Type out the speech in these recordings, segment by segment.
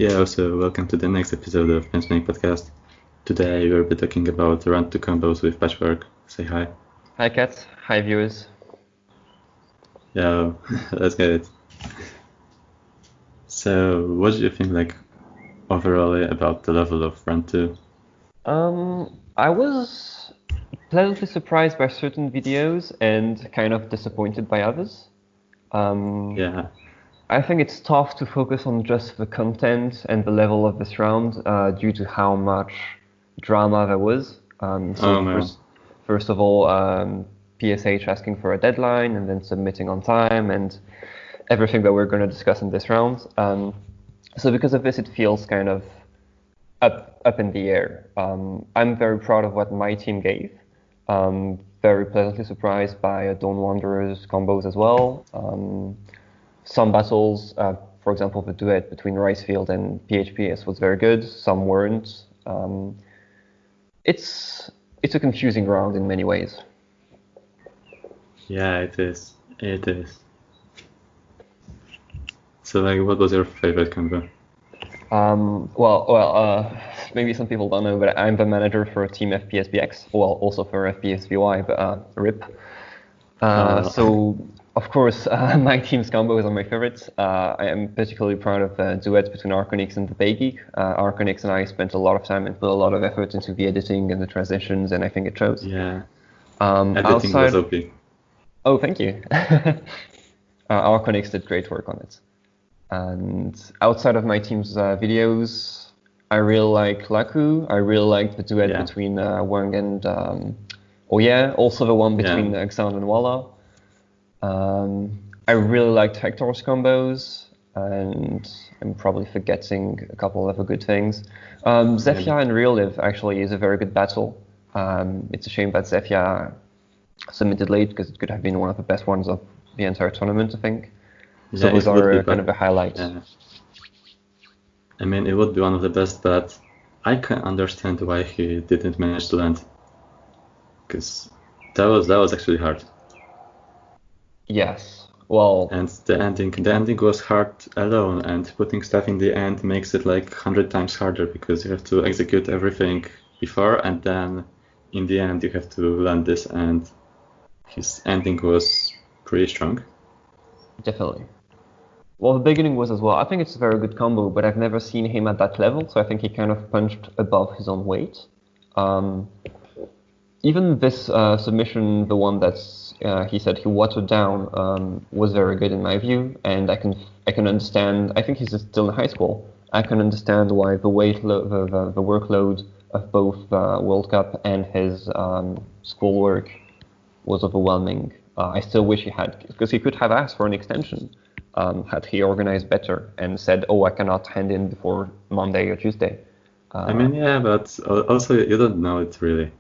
Yeah, so welcome to the next episode of Penspinning podcast. Today we'll be talking about run to combos with Patchwork. Say hi. Hi cats, hi viewers. Yeah, let's get it. So, what do you think, overall about the level of run to? I was pleasantly surprised by certain videos and kind of disappointed by others. Yeah, I think it's tough to focus on just the content and the level of this round due to how much drama there was. oh So man, first of all, PSH asking for a deadline and then submitting on time and everything that we're going to discuss in this round. So because of this, it feels kind of up in the air. I'm very proud of what my team gave. Very pleasantly surprised by Dawn Wanderer's combos as well. Some battles, for example, the duet between Ricefield and PHPS was very good. Some weren't. It's a confusing round in many ways. yeah, it is. It is. So, what was your favorite combo? Maybe some people don't know, but I'm the manager for Team FPSBX. Well, also for FPSVY, but RIP. So, of course, my team's combos are my favorites. I am particularly proud of the duets between Arconix and the Baygeek. Arconix and I spent a lot of time and put a lot of effort into the editing and the transitions, and I think it shows. Yeah, editing was OP. Oh, thank you. Arconix did great work on it. And outside of my team's videos, I really like Laku. I really like the duet between Wang and also the one between Xan and Walla. I really liked Hector's combos, and I'm probably forgetting a couple of other good things. Zefia and Real Live actually is a very good battle. It's a shame that Zefia submitted late because it could have been one of the best ones of the entire tournament, I think. So those are kind of the highlights. I mean, it would be one of the best, but I can understand why he didn't manage to land, because that was actually hard. Yes. Well. And the ending was hard alone, and putting stuff in the end makes it like 100 times harder because you have to execute everything before, and then in the end you have to land this, and his ending was pretty strong. Definitely. Well, the beginning was as well. I think it's a very good combo, but I've never seen him at that level, so I think he kind of punched above his own weight. Even this submission, the one that's he said he watered down, was very good in my view, and I can understand. I think he's still in high school. I can understand why the workload of both World Cup and his schoolwork was overwhelming. I still wish he had, because he could have asked for an extension. Had he organized better and said, "Oh, I cannot hand in before Monday or Tuesday." I mean, yeah, but also you don't know it really.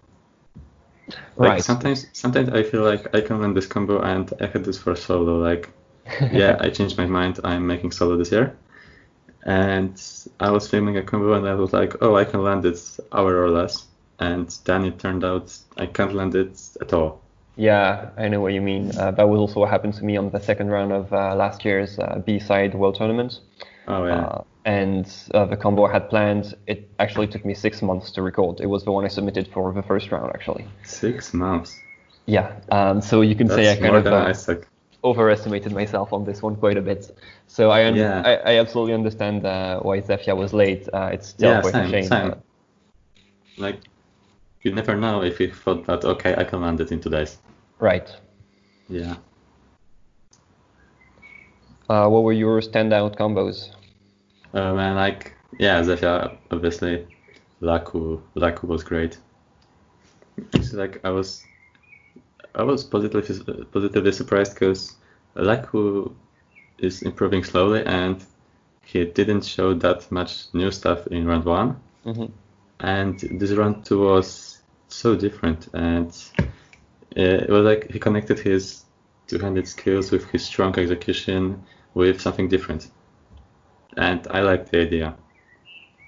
Right. Sometimes I feel like I can win this combo and I had this for solo. I changed my mind. I'm making solo this year, and I was filming a combo and I was like, "Oh, I can land it hour or less," and then it turned out I can't land it at all. Yeah, I know what you mean. That was also what happened to me on the second round of last year's B-side World Tournament. Oh, yeah. And the combo I had planned, it actually took me 6 months to record. It was the one I submitted for the first round, actually. 6 months? Yeah, so you can say I kind of overestimated myself on this one quite a bit. So I absolutely understand why Zefia was late. It's still quite a shame. Same. You never know if you thought that, okay, I can land it in 2 days. Right. Yeah. What were your standout combos? Zefia, obviously. Laku was great. It's I was positively surprised because Laku is improving slowly and he didn't show that much new stuff in round 1. Mm-hmm. And this round 2 was so different, and it was he connected his two-handed skills with his strong execution with something different, and I like the idea.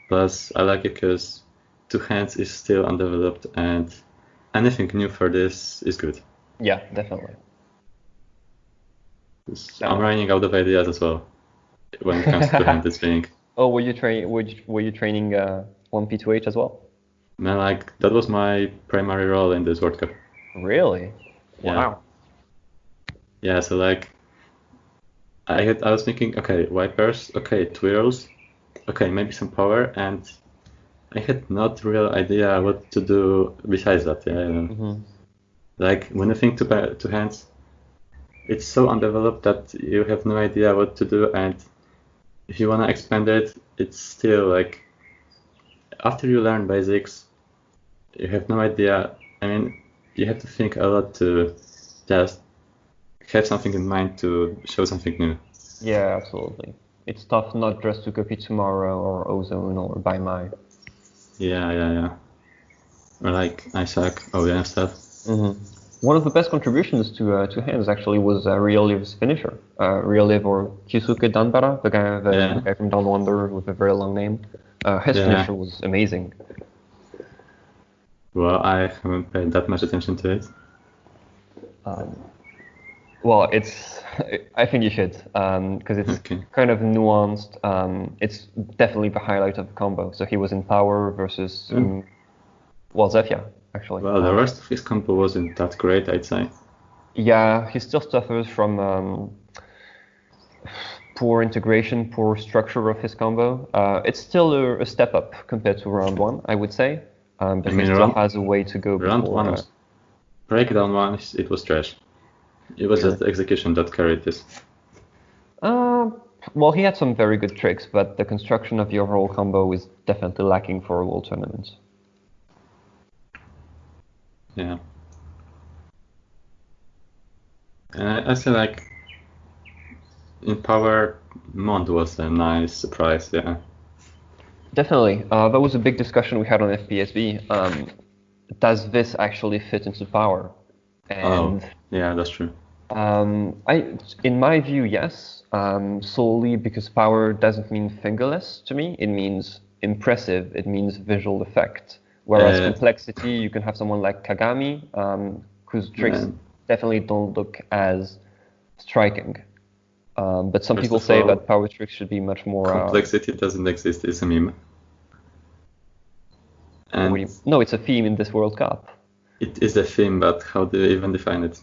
Plus, I like it because two hands is still undeveloped, and anything new for this is good. Yeah, definitely. I'm running out of ideas as well when it comes to two-handed spinning. Oh, were you training 1P2H as well? Man, like that was my primary role in this World Cup. Really? Yeah. Wow. Yeah, so like I was thinking, okay, wipers, okay, twirls, okay, maybe some power, and I had not real idea what to do besides that. Yeah. Hmm. Like when you think two hands, it's so undeveloped that you have no idea what to do, and if you wanna expand it, it's still like after you learn basics, you have no idea. I mean, you have to think a lot to just have something in mind to show something new. Yeah, absolutely. It's tough not just to copy Tomorrow or Ozone or By My. Yeah. Or like Isaac, OEM stuff. Hmm. One of the best contributions to hands actually was Ryoliv's finisher. Ryoliv or Kyusuke Danbara, the guy from Down Wonder with a very long name. His Yeah. finisher was amazing. Well, I haven't paid that much attention to it. Well, I think you should, because it's Okay. kind of nuanced. It's definitely the highlight of the combo. So he was in power versus, well, Zephyr, actually. Well, the rest of his combo wasn't that great, I'd say. Yeah, he still suffers from poor integration, poor structure of his combo. It's still a step up compared to round one, I would say, but I he mean, still has a way to go round before. one was breakdown one. It was trash. It was just the execution that carried this. Well, he had some very good tricks, but the construction of the overall combo is definitely lacking for a world tournament. Yeah. And I feel like in power, Mond was a nice surprise. Yeah. Definitely. That was a big discussion we had on FPSB. Does this actually fit into power? And yeah, that's true. in my view, yes. Solely because power doesn't mean fingerless to me. It means impressive. It means visual effect. Whereas complexity, you can have someone like Kagami, whose tricks definitely don't look as striking. But some people say that power tricks should be much more. Complexity doesn't exist. It's a meme. And no, it's a theme in this World Cup. It is a theme, but how do you even define it?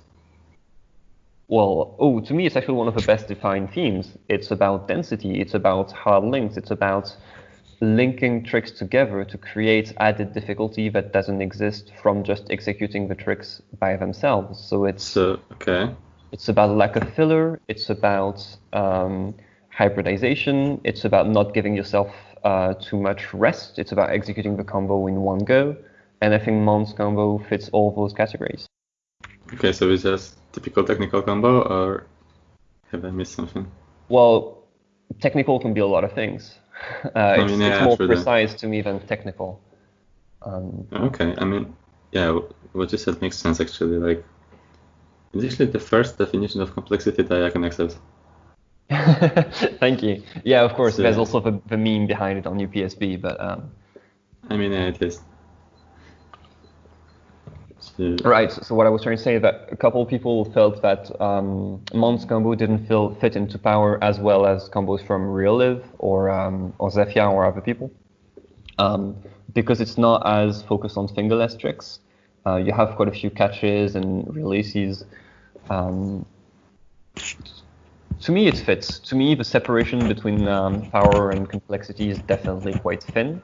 Well, to me, it's actually one of the best defined themes. It's about density. It's about hard links. It's about linking tricks together to create added difficulty that doesn't exist from just executing the tricks by themselves. So it's It's about lack of filler. It's about hybridization. It's about not giving yourself too much rest. It's about executing the combo in one go. And I think Mond's combo fits all those categories. Okay, so it's just typical technical combo, or have I missed something? Well, technical can be a lot of things. It's more precise to me than technical. Okay, I mean, yeah, what you said makes sense actually. Like, it's actually the first definition of complexity that I can accept. Thank you. Yeah, of course, there's also the meme behind it on UPSB, but... I mean, yeah, it is. Right, so what I was trying to say is that a couple of people felt that Mond's combo didn't fit into power as well as combos from Ryoliv or Zephyr or other people. Because it's not as focused on fingerless tricks. You have quite a few catches and releases. To me, it fits. To me, the separation between power and complexity is definitely quite thin.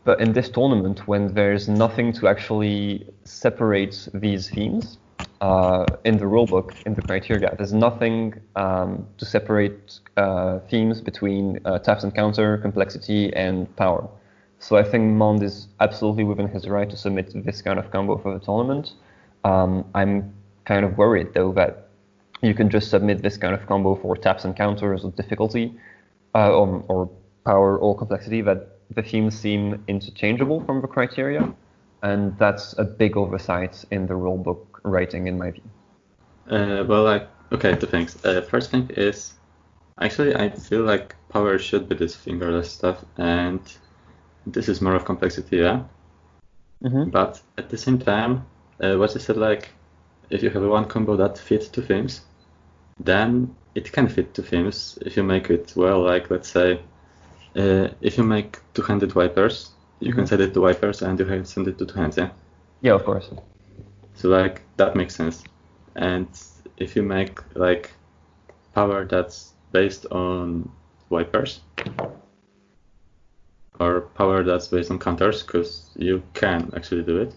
But in this tournament, when there's nothing to actually separate these themes in the rulebook, in the criteria, there's nothing to separate themes between taps and counter, complexity, and power. So I think Mond is absolutely within his right to submit this kind of combo for the tournament. I'm kind of worried, though, that you can just submit this kind of combo for taps and counters or difficulty, or power or complexity, that the themes seem interchangeable from the criteria, and that's a big oversight in the rulebook writing, in my view. Okay, two things. First thing is, actually, I feel like power should be this fingerless stuff, and this is more of complexity, yeah? Mm-hmm. But at the same time, what you said, like, if you have one combo that fits two themes, then it can fit two themes if you make it well, like, let's say, If you make two-handed wipers, you can set it to wipers and you can send it to two hands, yeah? Yeah, of course. So like that makes sense. And if you make like power that's based on wipers or power that's based on counters, because you can actually do it,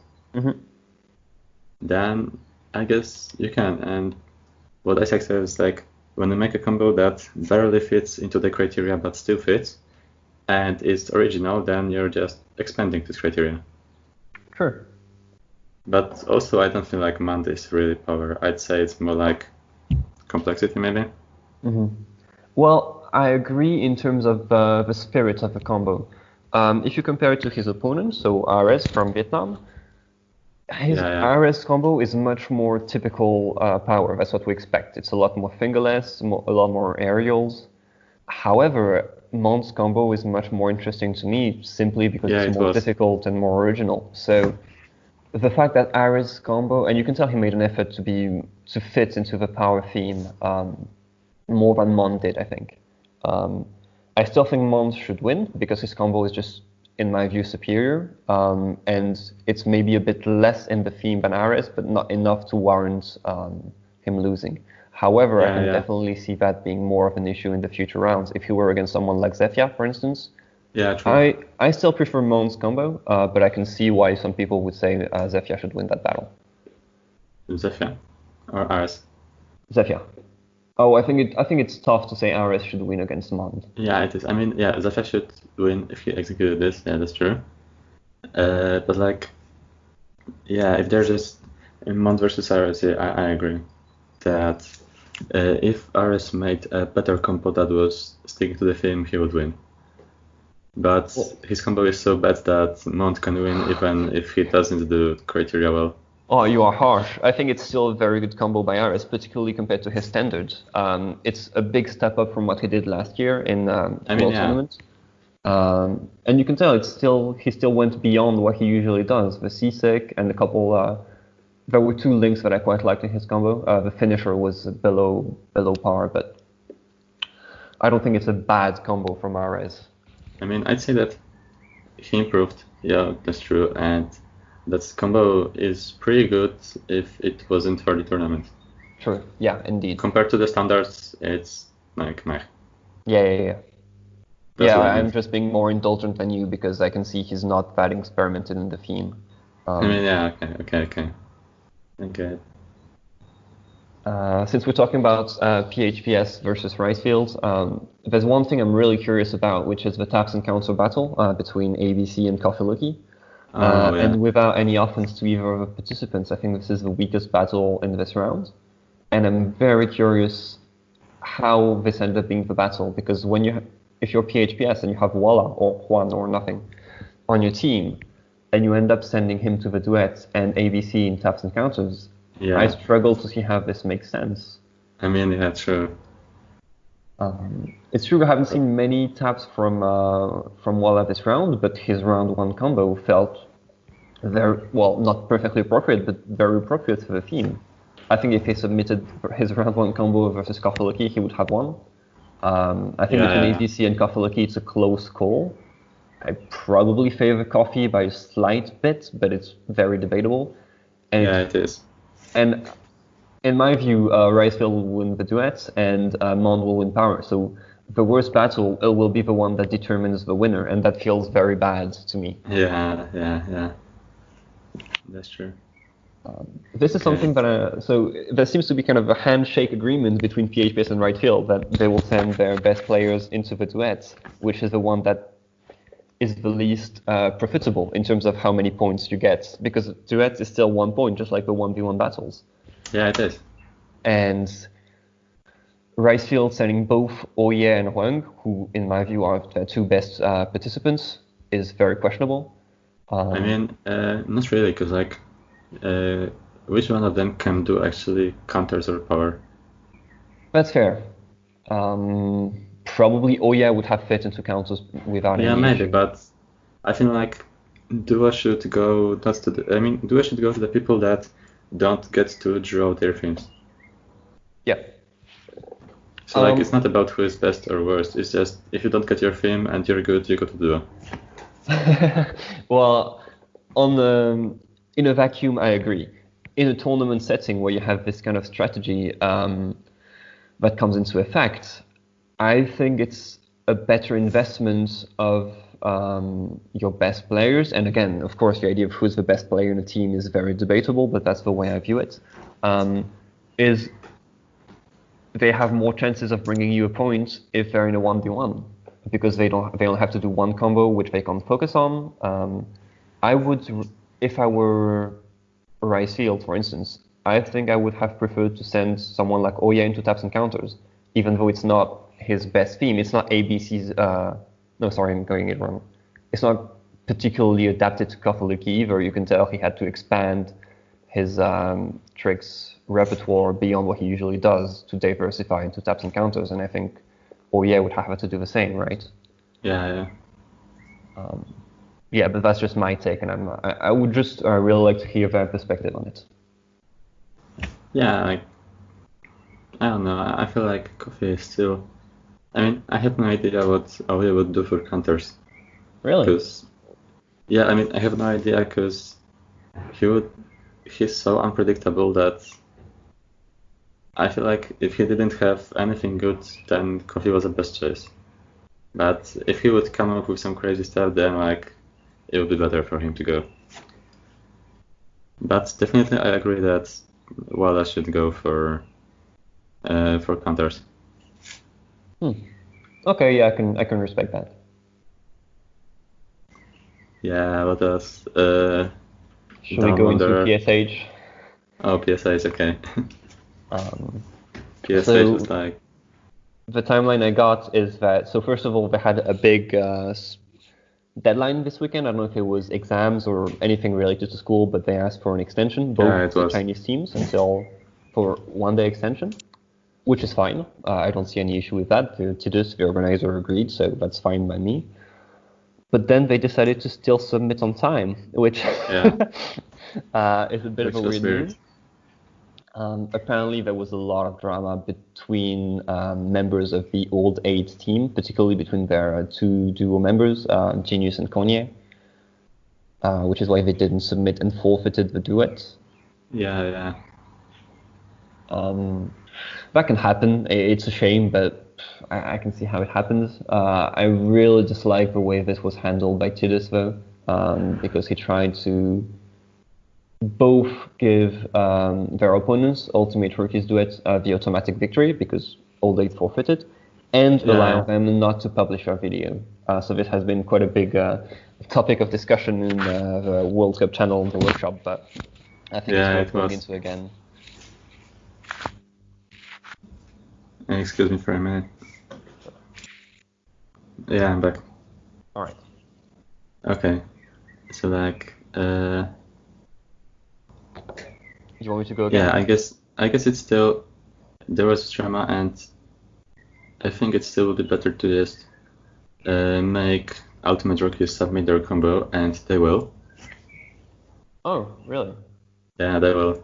then I guess you can. And what Isaac says is like when you make a combo that barely fits into the criteria but still fits and is original, then you're just expanding this criteria. Sure. But also I don't feel like Mand is really power. I'd say it's more like complexity maybe. Well, I agree in terms of the spirit of the combo. If you compare it to his opponent, so RS from Vietnam, his RS combo is much more typical power. That's what we expect. It's a lot more fingerless, a lot more aerials. However, Mond's combo is much more interesting to me simply because it's more difficult and more original. So the fact that RS combo, and you can tell he made an effort to fit into the power theme more than Mond did, I think. I still think Mond should win because his combo is just, in my view, superior, and it's maybe a bit less in the theme than RS, but not enough to warrant him losing. However, I can definitely see that being more of an issue in the future rounds. If he were against someone like Zefia, for instance, true. I still prefer Mond's combo, but I can see why some people would say Zefia should win that battle. Zefia or RS? Zefia. Oh, I think it's tough to say RS should win against Mond. Yeah, it is. I mean, Zefia should win if he executed this. Yeah, that's true. But like, if there's just Mond versus RS, I agree that if RS made a better combo that was sticking to the theme, he would win. But his combo is so bad that Mond can win even if he doesn't do criteria well. Oh, you are harsh. I think it's still a very good combo by RS, particularly compared to his standards. It's a big step up from what he did last year in World Tournament. And you can tell he still went beyond what he usually does. The C-Sec and a couple. There were two links that I quite liked in his combo. The finisher was below par, but I don't think it's a bad combo from RS. I mean, I'd say that he improved. Yeah, that's true, and that combo is pretty good if it wasn't for the tournament. Sure. Yeah, indeed. Compared to the standards, it's like meh. Yeah. I'm just being more indulgent than you because I can see he's not that experimented in the theme. Okay. Since we're talking about PHPS versus Ricefield, there's one thing I'm really curious about, which is the taps and counter battle between ABC and Coffee Lucky. And without any offense to either of the participants, I think this is the weakest battle in this round. And I'm very curious how this ended up being the battle, because if you're PHPS and you have Walla or Juan or nothing on your team, and you end up sending him to the duet and ABC in taps and counters, I struggle to see how this makes sense. I mean, yeah, true. It's true I haven't seen many taps from Walla this round, but his round one combo felt very, well, not perfectly appropriate, but very appropriate for the theme. I think if he submitted his round one combo versus Coffee Lucky, he would have won. I think between ABC and Coffee Lucky, it's a close call. I probably favor Coffee by a slight bit, but it's very debatable. And it is. And in my view, Ricefield will win the duet and Mond will win power. So the worst battle will be the one that determines the winner, and that feels very bad to me. Yeah. That's true. This is something that so there seems to be kind of a handshake agreement between PHPS and Ricefield that they will send their best players into the duet, which is the one that is the least profitable in terms of how many points you get, because duet is still 1 point, just like the 1v1 battles. Yeah, it is. And Ricefield sending both Oye and Huang, who in my view are the two best participants, is very questionable. I mean, not really, because like, which one of them can do actually counters or power? That's fair. Probably Oye would have fit into counters without any maybe, issue. but I feel like Duo should go Duo should go to the people that don't get to draw their themes. Yeah. So like it's not about who is best or worst. It's just if you don't get your theme and you're good, you go to duo. Well, in a vacuum, I agree. In a tournament setting where you have this kind of strategy that comes into effect, I think it's a better investment of your best players. And again, of course, the idea of who's the best player in a team is very debatable, but that's the way I view it. Is they have more chances of bringing you a point if they're in a 1v1 because they don't have to do one combo which they can't focus on. I would, if I were Rice Field, for instance, I think I would have preferred to send someone like Oya into taps and counters, even though it's not his best theme. It's not ABC's. No, sorry, I'm going it wrong. It's not particularly adapted to Kofaluki either. You can tell he had to expand his tricks repertoire beyond what he usually does to diversify into taps and counters, and I think Oye would have to do the same, right? Yeah. Yeah, but that's just my take, and I would just really like to hear their perspective on it. Yeah, like I don't know. I feel like Coffee is still. I mean, I have no idea what Oye would do for counters. Really? Yeah, I mean, I have no idea because he's so unpredictable that I feel like if he didn't have anything good, then Coffee was the best choice. But if he would come up with some crazy stuff, then like it would be better for him to go. But definitely, I agree that Walla should go for counters. Okay, yeah, I can respect that. Yeah, what else? Should we go into PSH? Oh, PSH, okay. PSH so was like... The timeline I got is that, so first of all, they had a big deadline this weekend. I don't know if it was exams or anything related to school, but they asked for an extension, both the Chinese teams, for 1 day extension, which is fine. I don't see any issue with that. The organizer, agreed, so that's fine by me. But then they decided to still submit on time, which is a bit of a weird move. Apparently, there was a lot of drama between members of the Old 8 team, particularly between their two duo members, Genius and Konye, which is why they didn't submit and forfeited the duet. Yeah. That can happen. It's a shame, but I can see how it happens. I really dislike the way this was handled by Tidus, though, because he tried to both give their opponents, Ultimate Rookies Duet, the automatic victory, because Old 8 forfeited, and allow them not to publish our video. So this has been quite a big topic of discussion in the World Cup channel, the workshop, but I think it's worth going into again. Excuse me for a minute. Yeah, I'm back. All right. Okay. So like, you want me to go again? Yeah, I guess it's still, there was drama, and I think it still would be better to just make Ultimate Rookies submit their combo, and they will. Oh, really? Yeah, they will.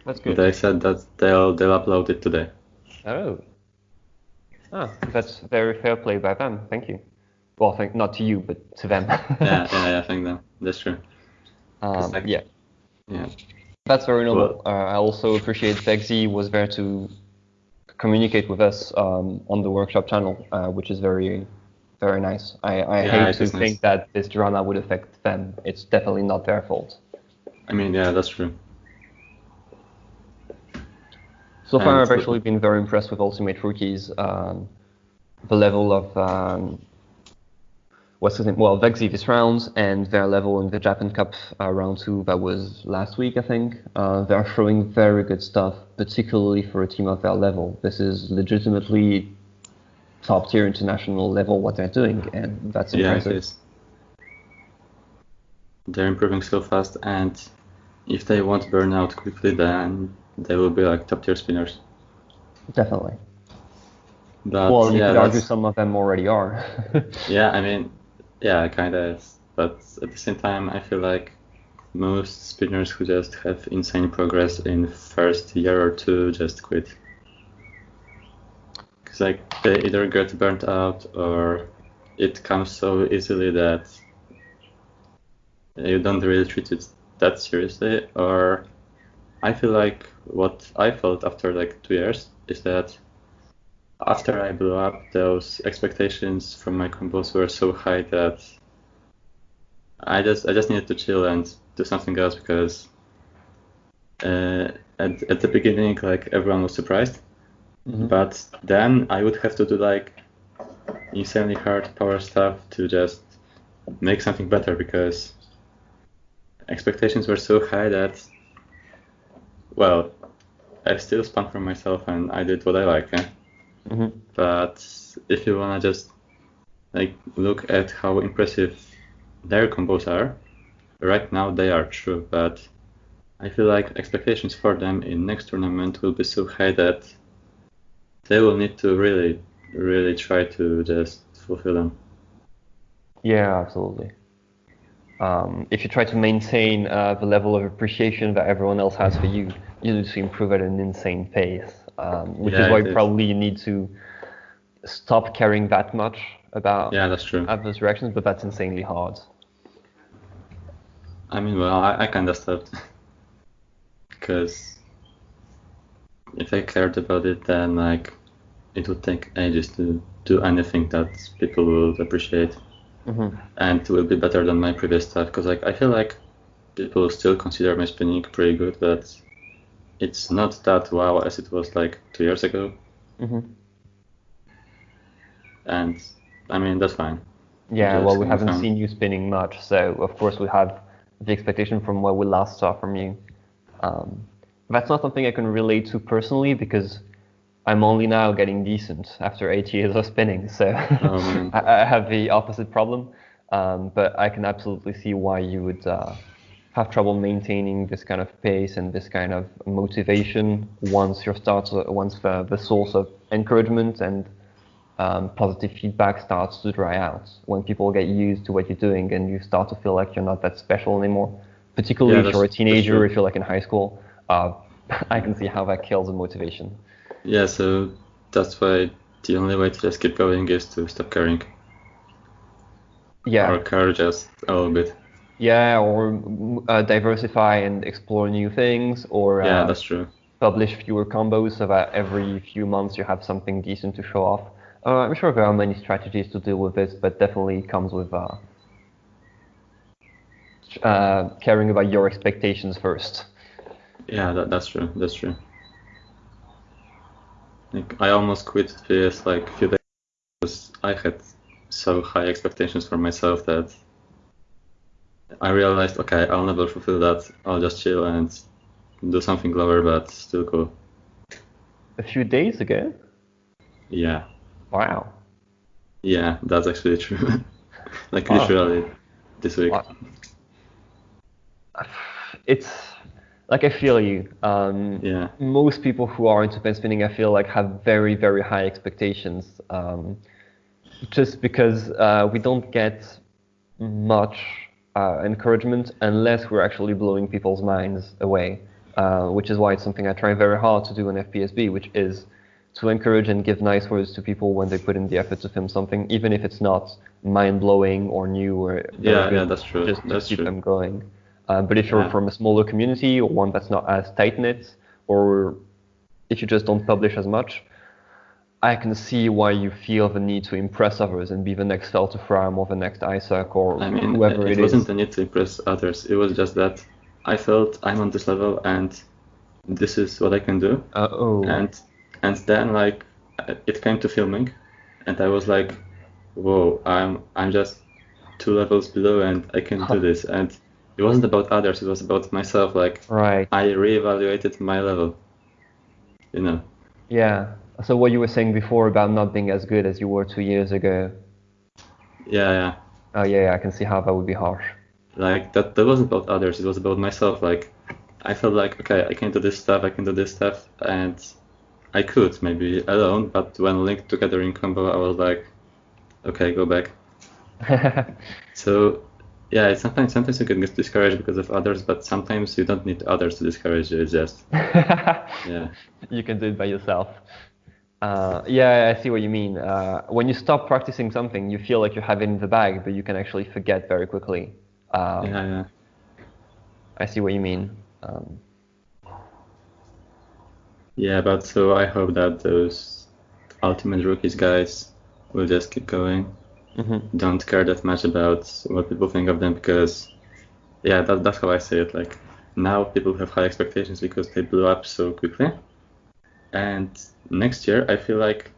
That's good. They said that they'll upload it today. Oh. That's very fair play by them. Thank you. Well, not to you, but to them. yeah, thank them. That's true. Yeah. Yeah. That's very noble. I also appreciate Vexy was there to communicate with us on the workshop channel, which is very, very nice. I hate to think that this drama would affect them. It's definitely not their fault. I mean, yeah, that's true. So far, I've actually been very impressed with Ultimate Rookies. The level of Vexy this round, and their level in the Japan Cup round 2 that was last week, I think. They're showing very good stuff, particularly for a team of their level. This is legitimately top tier international level what they're doing, and that's impressive. Yeah, it is. They're improving so fast, and if they won't burn out quickly, then they will be like top tier spinners. Definitely. But, well, you could argue some of them already are. Yeah, I mean, yeah, kind of is. But at the same time, I feel like most spinners who just have insane progress in first year or two just quit. It's like they either get burnt out or it comes so easily that you don't really treat it that seriously. Or I feel like what I felt after like 2 years is that after I blew up, those expectations from my combos were so high that I just needed to chill and do something else because at the beginning, like everyone was surprised, but then I would have to do like insanely hard power stuff to just make something better because expectations were so high that, well, I still spun for myself and I did what I like. But if you wanna just like look at how impressive their combos are, right now they are true, but I feel like expectations for them in next tournament will be so high that they will need to really, really try to just fulfill them. Yeah, absolutely. If you try to maintain the level of appreciation that everyone else has for you, you need to improve at an insane pace, which is why probably you need to stop caring that much about that's true. adverse reactions, but that's insanely hard. I mean, well, I kind of stopped because if I cared about it, then like it would take ages to do anything that people will appreciate. And will be better than my previous stuff because like I feel like people still consider my spinning pretty good, but it's not that wow as it was like 2 years ago. And I mean that's fine. Yeah, well, we haven't seen you spinning much, so of course we have the expectation from what we last saw from you. That's not something I can relate to personally because I'm only now getting decent after 8 years of spinning, so I have the opposite problem. But I can absolutely see why you would have trouble maintaining this kind of pace and this kind of motivation once the source of encouragement and positive feedback starts to dry out. When people get used to what you're doing and you start to feel like you're not that special anymore, particularly if you're a teenager, if you're like in high school, I can see how that kills the motivation. Yeah, so that's why the only way to just keep going is to stop caring. Yeah. Or care just a little bit. Yeah, or diversify and explore new things, or that's true. Publish fewer combos so that every few months you have something decent to show off. I'm sure there are many strategies to deal with this, but definitely comes with caring about your expectations first. Yeah, that's true. That's true. Like, I almost quit PS like a few days because I had so high expectations for myself that I realized, okay, I'll never fulfill that. I'll just chill and do something lower, but still cool. A few days ago? Yeah. Wow. Yeah, that's actually true. Like literally this week. Wow. It's like I feel you. Most people who are into penspinning, I feel like, have very, very high expectations. Just because we don't get much encouragement unless we're actually blowing people's minds away, which is why it's something I try very hard to do in FPSB, which is to encourage and give nice words to people when they put in the effort to film something, even if it's not mind-blowing or new or good, that's true. Just to keep them going. But if you're from a smaller community or one that's not as tight-knit, or if you just don't publish as much, I can see why you feel the need to impress others and be the next Feltefram or the next Isaac or whoever it is. It wasn't the need to impress others. It was just that I felt I'm on this level and this is what I can do. And then like it came to filming, and I was like, whoa, I'm just 2 levels below and I can do this. And it wasn't about others. It was about myself. Like I reevaluated my level. You know. Yeah. So what you were saying before about not being as good as you were 2 years ago. Yeah. Oh yeah, I can see how that would be harsh. Like that wasn't about others. It was about myself. Like I felt like, okay, I can do this stuff. I can do this stuff, and I could maybe alone. But when linked together in combo, I was like, okay, go back. So yeah, sometimes you can get discouraged because of others, but sometimes you don't need others to discourage you. It's just You can do it by yourself. Yeah, I see what you mean. When you stop practicing something, you feel like you have it in the bag, but you can actually forget very quickly. Um, Yeah, yeah. I see what you mean. Yeah, but so I hope that those Ultimate Rookies guys will just keep going. Don't care that much about what people think of them because, yeah, that's how I see it. Like, now people have high expectations because they blew up so quickly. And next year, I feel like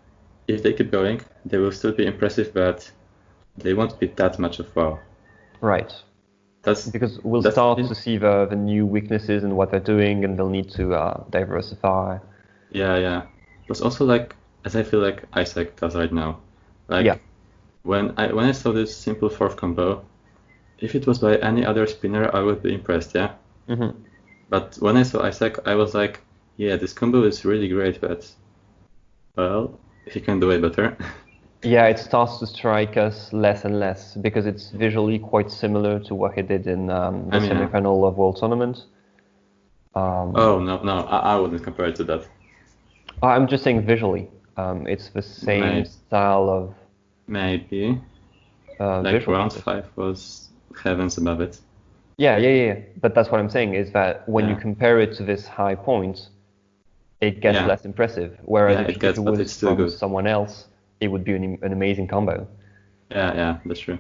if they keep going, they will still be impressive, but they won't be that much of wow. Right. That's Because we'll that's start to see the new weaknesses and what they're doing, and they'll need to diversify. yeah, yeah. But also like as I feel like Isaac does right now. Like Yeah. when I saw this simple fourth combo, if it was by any other spinner, I would be impressed, yeah. But when I saw Isaac, I was like, yeah, this combo is really great, but well, he can do it better. Yeah, it starts to strike us less and less because it's visually quite similar to what he did in the I mean, semifinal of World Tournament. oh no, I wouldn't compare it to that. I'm just saying visually. It's the same style of Maybe like visual. round 5 was heavens above it. Yeah. But that's what I'm saying is that when you Yeah. compare it to this high point, it gets Yeah. less impressive. Whereas Yeah, it if gets, it but was it's still from good. someone else, it would be an amazing combo. Yeah, that's true.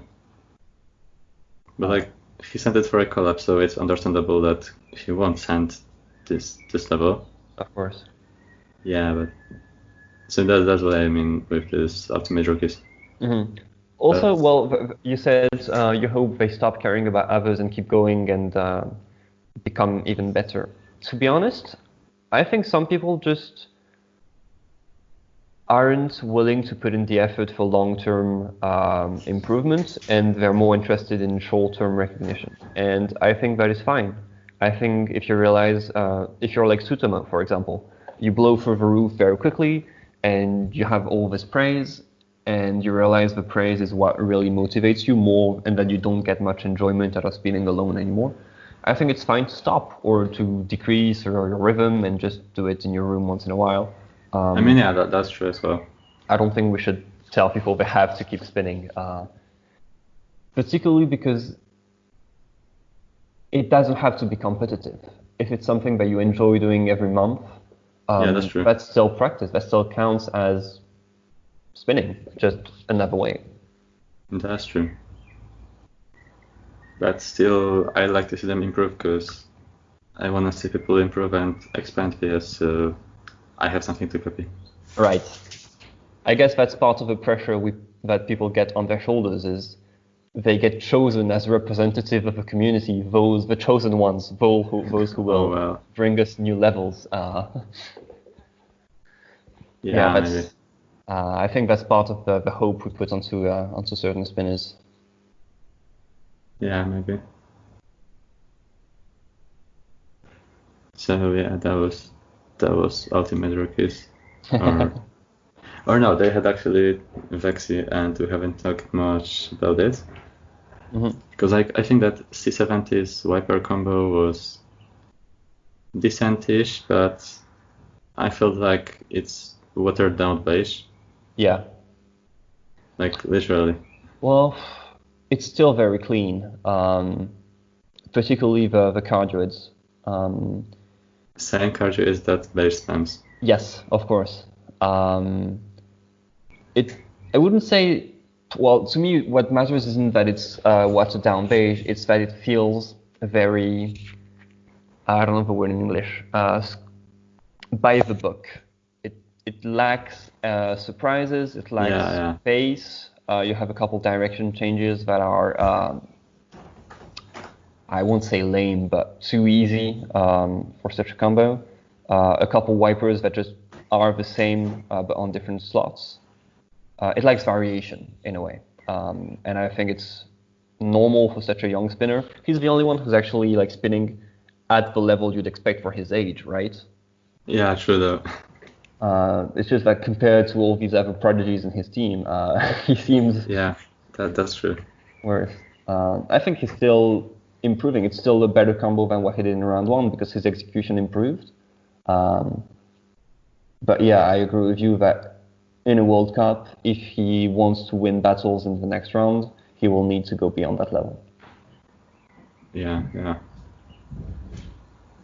But like he sent it for a collab, so it's understandable that he won't send this level. Of course. Yeah, but so that's what I mean with this Ultimate Rookies. Also, But well, you said you hope they stop caring about others and keep going and become even better. To be honest, I think some people just aren't willing to put in the effort for long-term improvement, and they're more interested in short-term recognition. And I think that is fine. I think if you realize, if you're like Sutama, for example, you blow through the roof very quickly, and you have all this praise, and you realize the praise is what really motivates you more, and that you don't get much enjoyment out of spinning alone anymore. I think it's fine to stop or to decrease your rhythm and just do it in your room once in a while. I mean, yeah, that's true as well. I don't think we should tell people they have to keep spinning, particularly because it doesn't have to be competitive. If it's something that you enjoy doing every month, Yeah, that's true. that's still practice. That still counts as spinning, just another way. That's true. But still, I like to see them improve because I want to see people improve and expand PS, so I have something to copy. Right. I guess that's part of the pressure that people get on their shoulders is they get chosen as representative of a community, the chosen ones, those who will well. bring us new levels. Yeah, that's. maybe. I think that's part of the hope we put onto certain spinners. Yeah, maybe. So yeah, that was Ultimate Rookies, or no, they had actually Vexy, and we haven't talked much about it. Because I think that C70's Viper combo was decentish, but I felt like it's watered down beige. Yeah. Like literally. Well, it's still very clean, particularly the cardioids. Same cardio is that beige spams. Yes, of course. I wouldn't say. Well, to me, what matters isn't that it's watered down beige. It's that it feels very. I don't know the word in English. By the book. It lacks surprises. It lacks pace. You have a couple direction changes that are. I won't say lame, but too easy for such a combo. A couple wipers that just are the same but on different slots. It likes variation in a way, and I think it's normal for such a young spinner. He's the only one who's actually like spinning at the level you'd expect for his age, right? Yeah, true though. It's just that compared to all these other prodigies in his team, he seems. Yeah, that's true. Worse. I think he's still improving. It's still a better combo than what he did in round one because his execution improved. But yeah, I agree with you that in a World Cup, if he wants to win battles in the next round, he will need to go beyond that level. Yeah, yeah.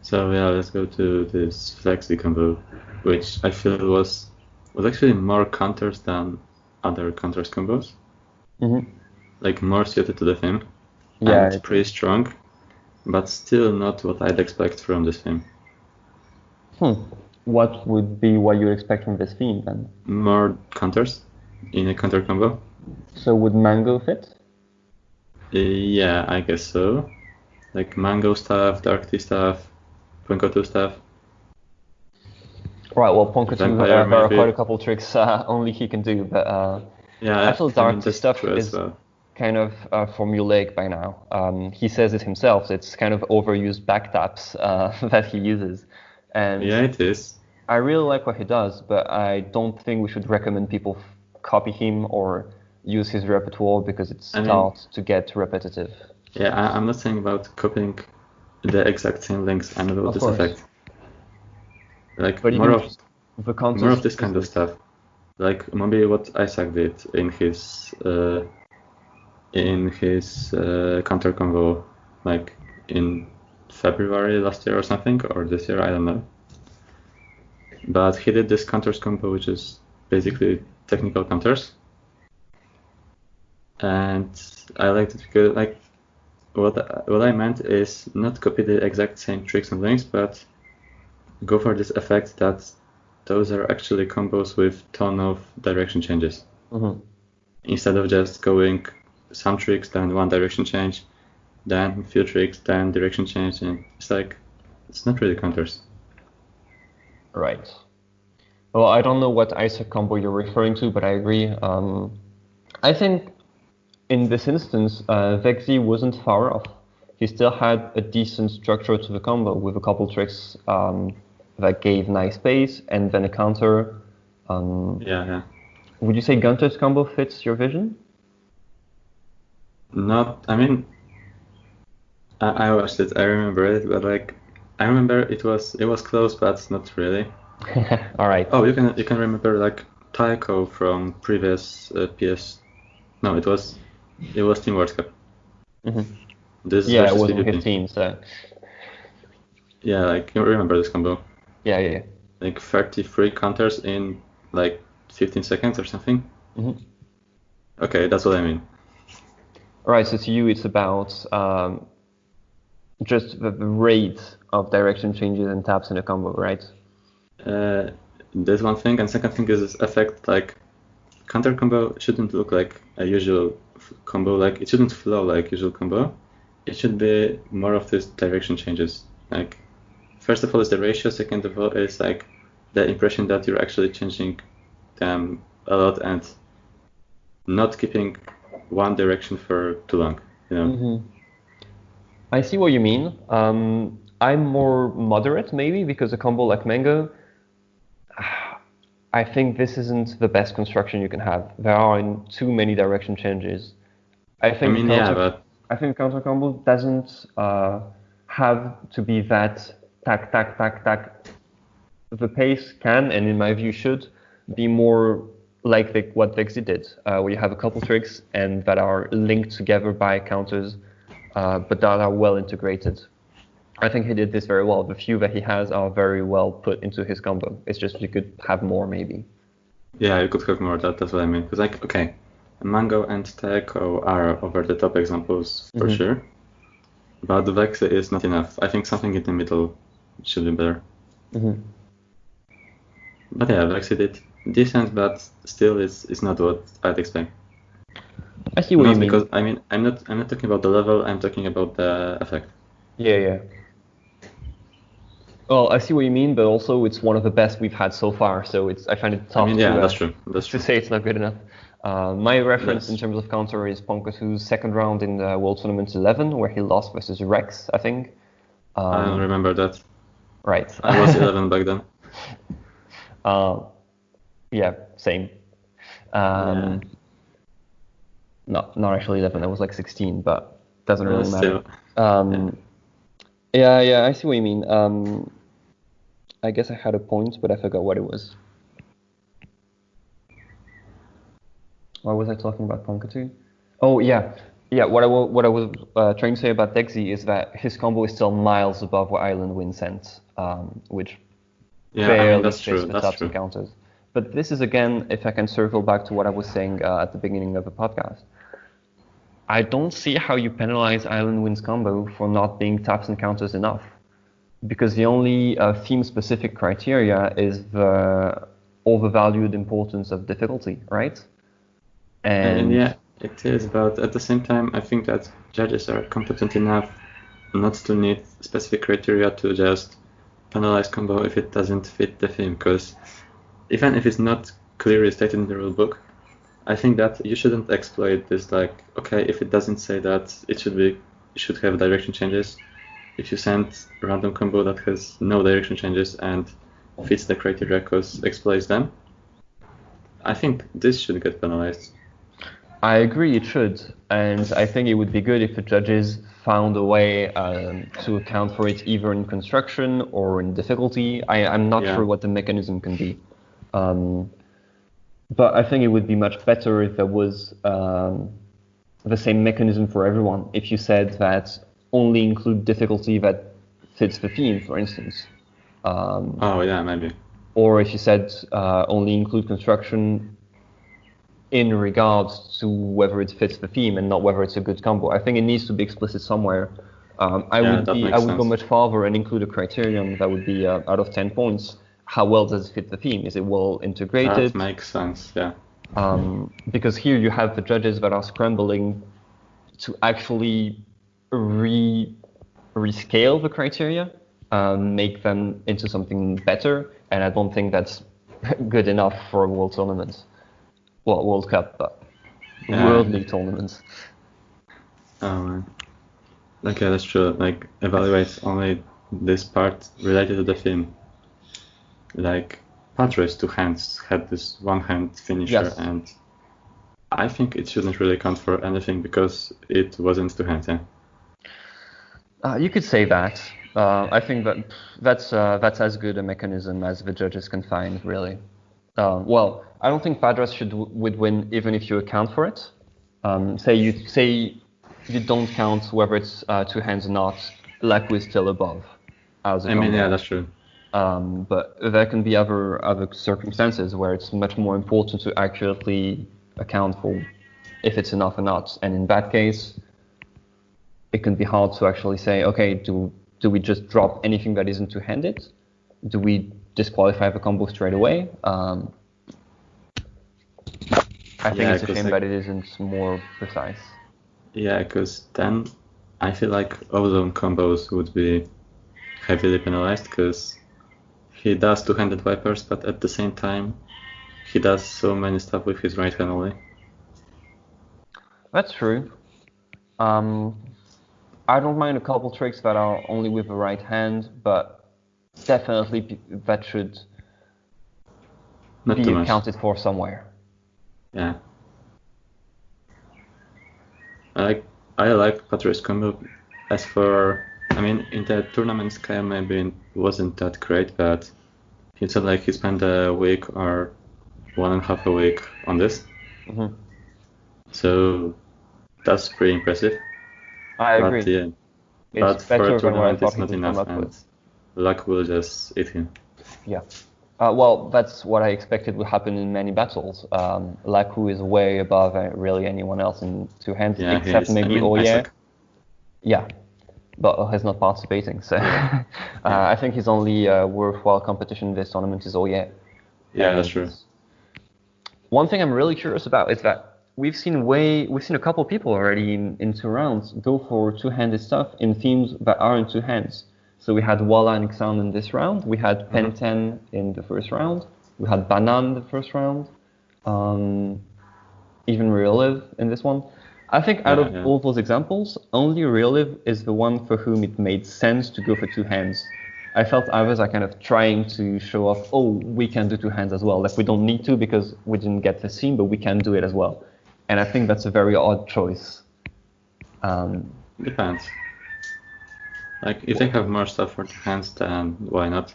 So yeah, let's go to this flexi combo, which I feel was actually more counters than other counters combos. Mm-hmm. Like more suited to the theme. Yeah, And pretty strong, but still not what I'd expect from this theme. What would be what you expect from this theme then? More counters in a counter combo. So would Mango fit? Yeah, I guess so. Like Mango stuff, Dark Tea stuff, Punko 2 stuff. Right, well, Ponka 2, Vampire, there are maybe. quite a couple tricks only he can do, but Yeah, I feel I mean Dark Tea that's stuff true as is well. kind of formulaic by now. He says it himself, it's kind of overused backtaps that he uses. And Yeah, it is. I really like what he does, but I don't think we should recommend people copy him or use his repertoire because it starts to get repetitive. Yeah, I'm not saying about copying the exact same links. I'm about Of this course. effect. Like But more even of just the context this kind of stuff. Like maybe what Isaac did in his counter combo, like in February last year or something, or this year, I don't know. But he did this counters combo, which is basically technical counters, and I liked it because like what I meant is not copy the exact same tricks and links, but go for this effect that those are actually combos with ton of direction changes. Mm-hmm. Instead of just going some tricks, then one direction change, then few tricks, then direction change, and it's like it's not really counters. Right. Well, I don't know what Isaac combo you're referring to, but I agree. I think in this instance, Vexy wasn't far off. He still had a decent structure to the combo with a couple tricks that gave nice space and then a counter. Yeah. Would you say Gunter's combo fits your vision? Not, I mean, I watched it, I remember it, but like, I remember it was close, but not really. All right. Oh, you can remember like Taiko from previous PS. No, it was Team World Cup. Mm-hmm. This is Yeah, it versus wasn't his PvP. team, so Yeah, like you remember this combo? yeah. Like 33 counters in like 15 seconds or something. Mm-hmm. Okay, that's what I mean. All right, so to you, it's about just the rate of direction changes and taps in a combo, right? There's one thing, and second thing is this effect. Like counter combo shouldn't look like a usual combo. Like it shouldn't flow like usual combo. It should be more of this direction changes. Like first of all is the ratio. Second of all is like the impression that you're actually changing them a lot and not keeping one direction for too long. You know. Mm-hmm. I see what you mean. I'm more moderate maybe because a combo like Mango, I think this isn't the best construction you can have. There are too many direction changes. I think I think counter combo doesn't have to be that tack tack tack tack. The pace can, and in my view should, be more like what Vexy did, where you have a couple tricks and that are linked together by counters, but that are well integrated. I think he did this very well. The few that he has are very well put into his combo. It's just you could have more maybe. Yeah, you could have more. That's what I mean. Because like, okay, Mango and Taeko are over the top examples for sure, but the Vex is not enough. I think something in the middle should be better. But yeah, Vex did decent, but still it's not what I'd expect. I see what you mean. Because I mean I'm not talking about the level. I'm talking about the effect. Yeah. Well, I see what you mean, but also it's one of the best we've had so far, so I find it tough that's true. to say it's not good enough. My reference in terms of counter is Ponkosu's second round in the World Tournament 11, where he lost versus Rex, I think. I don't remember that. Right. I was 11 back then. Yeah, same. Not actually 11, I was like 16, but doesn't really matter. Yeah, I see what you mean. I guess I had a point, but I forgot what it was. What was I talking about Ponkatu? Oh yeah, yeah. What I was trying to say about Dexy is that his combo is still miles above what Island Wind sent, which Yeah, I mean barely that's fits true. the That's taps true. and counters. But this is again, if I can circle back to what I was saying at the beginning of the podcast, I don't see how you penalize Island Wind's combo for not being taps and counters enough, because the only theme-specific criteria is the overvalued importance of difficulty, right? I mean, And yeah, it is, but at the same time, I think that judges are competent enough not to need specific criteria to just penalize combo if it doesn't fit the theme. Because even if it's not clearly stated in the rule book, I think that you shouldn't exploit this. Like, okay, if it doesn't say that it should have direction changes. If you send a random combo that has no direction changes and fits the criteria because exploits them, I think this should get penalized. I agree it should, and I think it would be good if the judges found a way to account for it either in construction or in difficulty. I'm not Yeah. sure what the mechanism can be. But I think it would be much better if there was the same mechanism for everyone. If you said that only include difficulty that fits the theme, for instance. Oh yeah, maybe. Or if you said only include construction in regards to whether it fits the theme and not whether it's a good combo. I think it needs to be explicit somewhere. I Yeah, would that I makes would go sense. much farther and include a criterion that would be out of 10 points. How well does it fit the theme? Is it well integrated? That makes sense. Yeah. Because here you have the judges that are scrambling to actually rescale the criteria, make them into something better, and I don't think that's good enough for a world tournament. Well, World Cup, but Yeah. World League tournaments. Um, okay, that's true. Like, evaluate only this part related to the theme. Like, Padres 2 hands had this 1 hand finisher, Yes. and I think it shouldn't really count for anything because it wasn't 2 hands. Yeah. You could say that. I think that's as good a mechanism as the judges can find, really. Well, I don't think Padres would win even if you account for it. Say you don't count whether it's 2 hands or not. Laku is still above. As a I mean, combo. yeah, that's true. But there can be other circumstances where it's much more important to accurately account for if it's enough or not. And in that case, it can be hard to actually say, okay, do we just drop anything that isn't two-handed? Do we disqualify the combo straight away? I think it's a shame that it isn't more precise. Yeah, because then I feel like ozone combos would be heavily penalized because he does 2-handed Vipers, but at the same time, he does so many stuff with his right hand only. That's true. I don't mind a couple tricks that are only with the right hand, but definitely that should be accounted for somewhere. Yeah. I like Patrick's combo. As for, I mean, in the tournament scale, maybe it wasn't that great, but he said like he spent a week or 1.5 a week on this. Mm-hmm. So that's pretty impressive. I agree. But, yeah, it's but for a than what I tournament, thought it's he not would enough, come up and with. luck will just eat him. Yeah. Well, that's what I expected would happen in many battles. Laku is way above really anyone else in 2 hands, Yeah, except maybe Oye. Isaac. Yeah, but he's not participating, so Yeah. I think his only worthwhile competition in this tournament is Oye. Yeah, that's true. One thing I'm really curious about is that we've seen a couple people already in 2 rounds go for 2-handed stuff in themes that aren't 2 hands. So we had Walla and Xan in this round. We had Penten in the first round. We had Banan in the first round. Even Realiv in this one. I think out of all those examples, only Realiv is the one for whom it made sense to go for 2 hands. I felt others are kind of trying to show off, oh, we can do 2 hands as well. Like, we don't need to because we didn't get the scene, but we can do it as well. And I think that's a very odd choice. Depends. Like, if they have more stuff for 2 hands, then why not?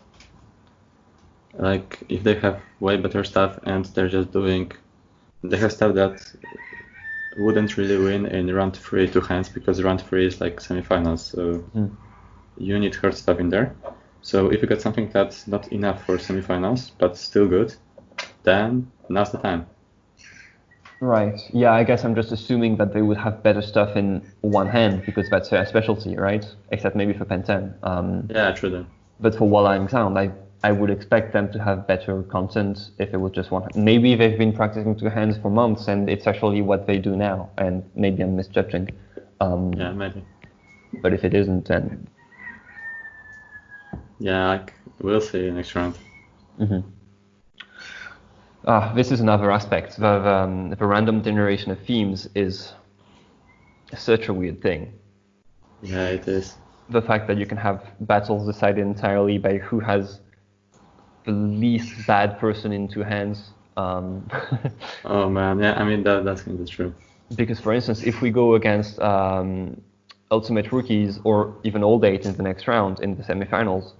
Like, if they have way better stuff and they're just doing they have stuff that wouldn't really win in round 3 two hands, because round 3 is like semifinals, so you need hard stuff in there. So if you got something that's not enough for semifinals but still good, then now's the time. Right. Yeah, I guess I'm just assuming that they would have better stuff in one hand because that's their specialty, right? Except maybe for Pen 10. Yeah, true then. But for Walleye Sound, I would expect them to have better content if it was just one. Maybe they've been practicing two hands for months and it's actually what they do now, and maybe I'm misjudging. Yeah, maybe. But if it isn't, then yeah, like, we'll see next round. This is another aspect. The random generation of themes is such a weird thing. Yeah, it is. The fact that you can have battles decided entirely by who has the least bad person in two hands. Oh man, yeah, I mean that's kind of true. Because, for instance, if we go against Ultimate Rookies or even Old 8 in the next round in the semifinals,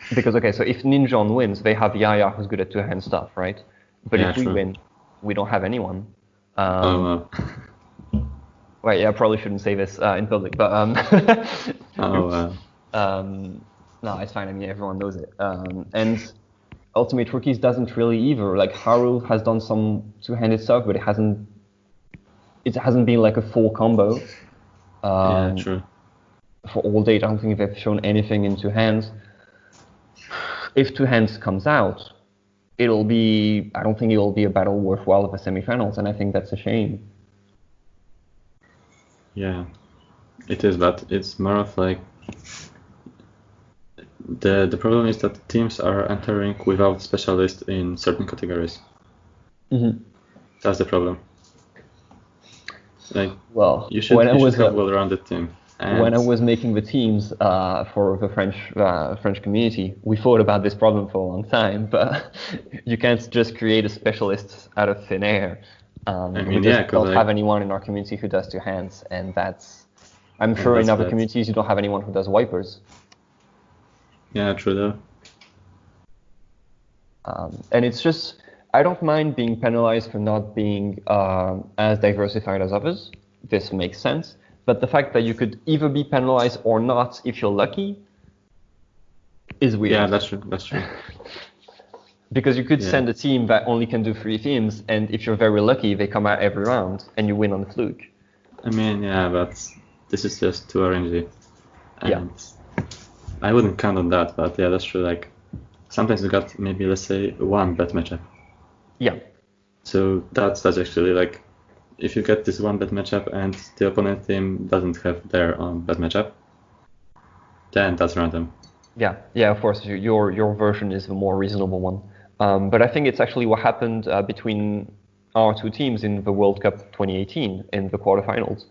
because, okay, so if Ninjon wins, they have Yaya who's good at two-hand stuff, right? But Yeah, if we true. win, we don't have anyone. Oh, Right, yeah, I probably shouldn't say this in public, but oh, no, it's fine. I mean, everyone knows it. And Ultimate Rookies doesn't really either. Like, Haru has done some two-handed stuff, but it hasn't been like a full combo. yeah, true. For All Date, I don't think they've shown anything in two hands. If two hands comes out, I don't think it'll be a battle worthwhile of the semifinals, and I think that's a shame. Yeah, it is, but it's more of like the problem is that teams are entering without specialists in certain categories. That's the problem. Like, well, you should have a well-rounded team. And when I was making the teams for the French community, we thought about this problem for a long time, but you can't just create a specialist out of thin air. We just don't have anyone in our community who does two hands, and I'm sure in other communities you don't have anyone who does wipers. Yeah, true though. And it's just, I don't mind being penalized for not being as diversified as others. This makes sense. But the fact that you could either be penalized or not if you're lucky is weird. Yeah, that's true. Because you could send a team that only can do 3 themes, and if you're very lucky, they come out every round, and you win on the fluke. I mean, yeah, but this is just too RNG. And yeah. I wouldn't count on that, but yeah, that's true. Like, sometimes you got maybe, let's say, one bad matchup. Yeah. So that's actually like, if you get this one bad matchup and the opponent team doesn't have their own bad matchup, then that's random. Yeah, of course, your version is the more reasonable one. But I think it's actually what happened between our two teams in the World Cup 2018 in the quarterfinals.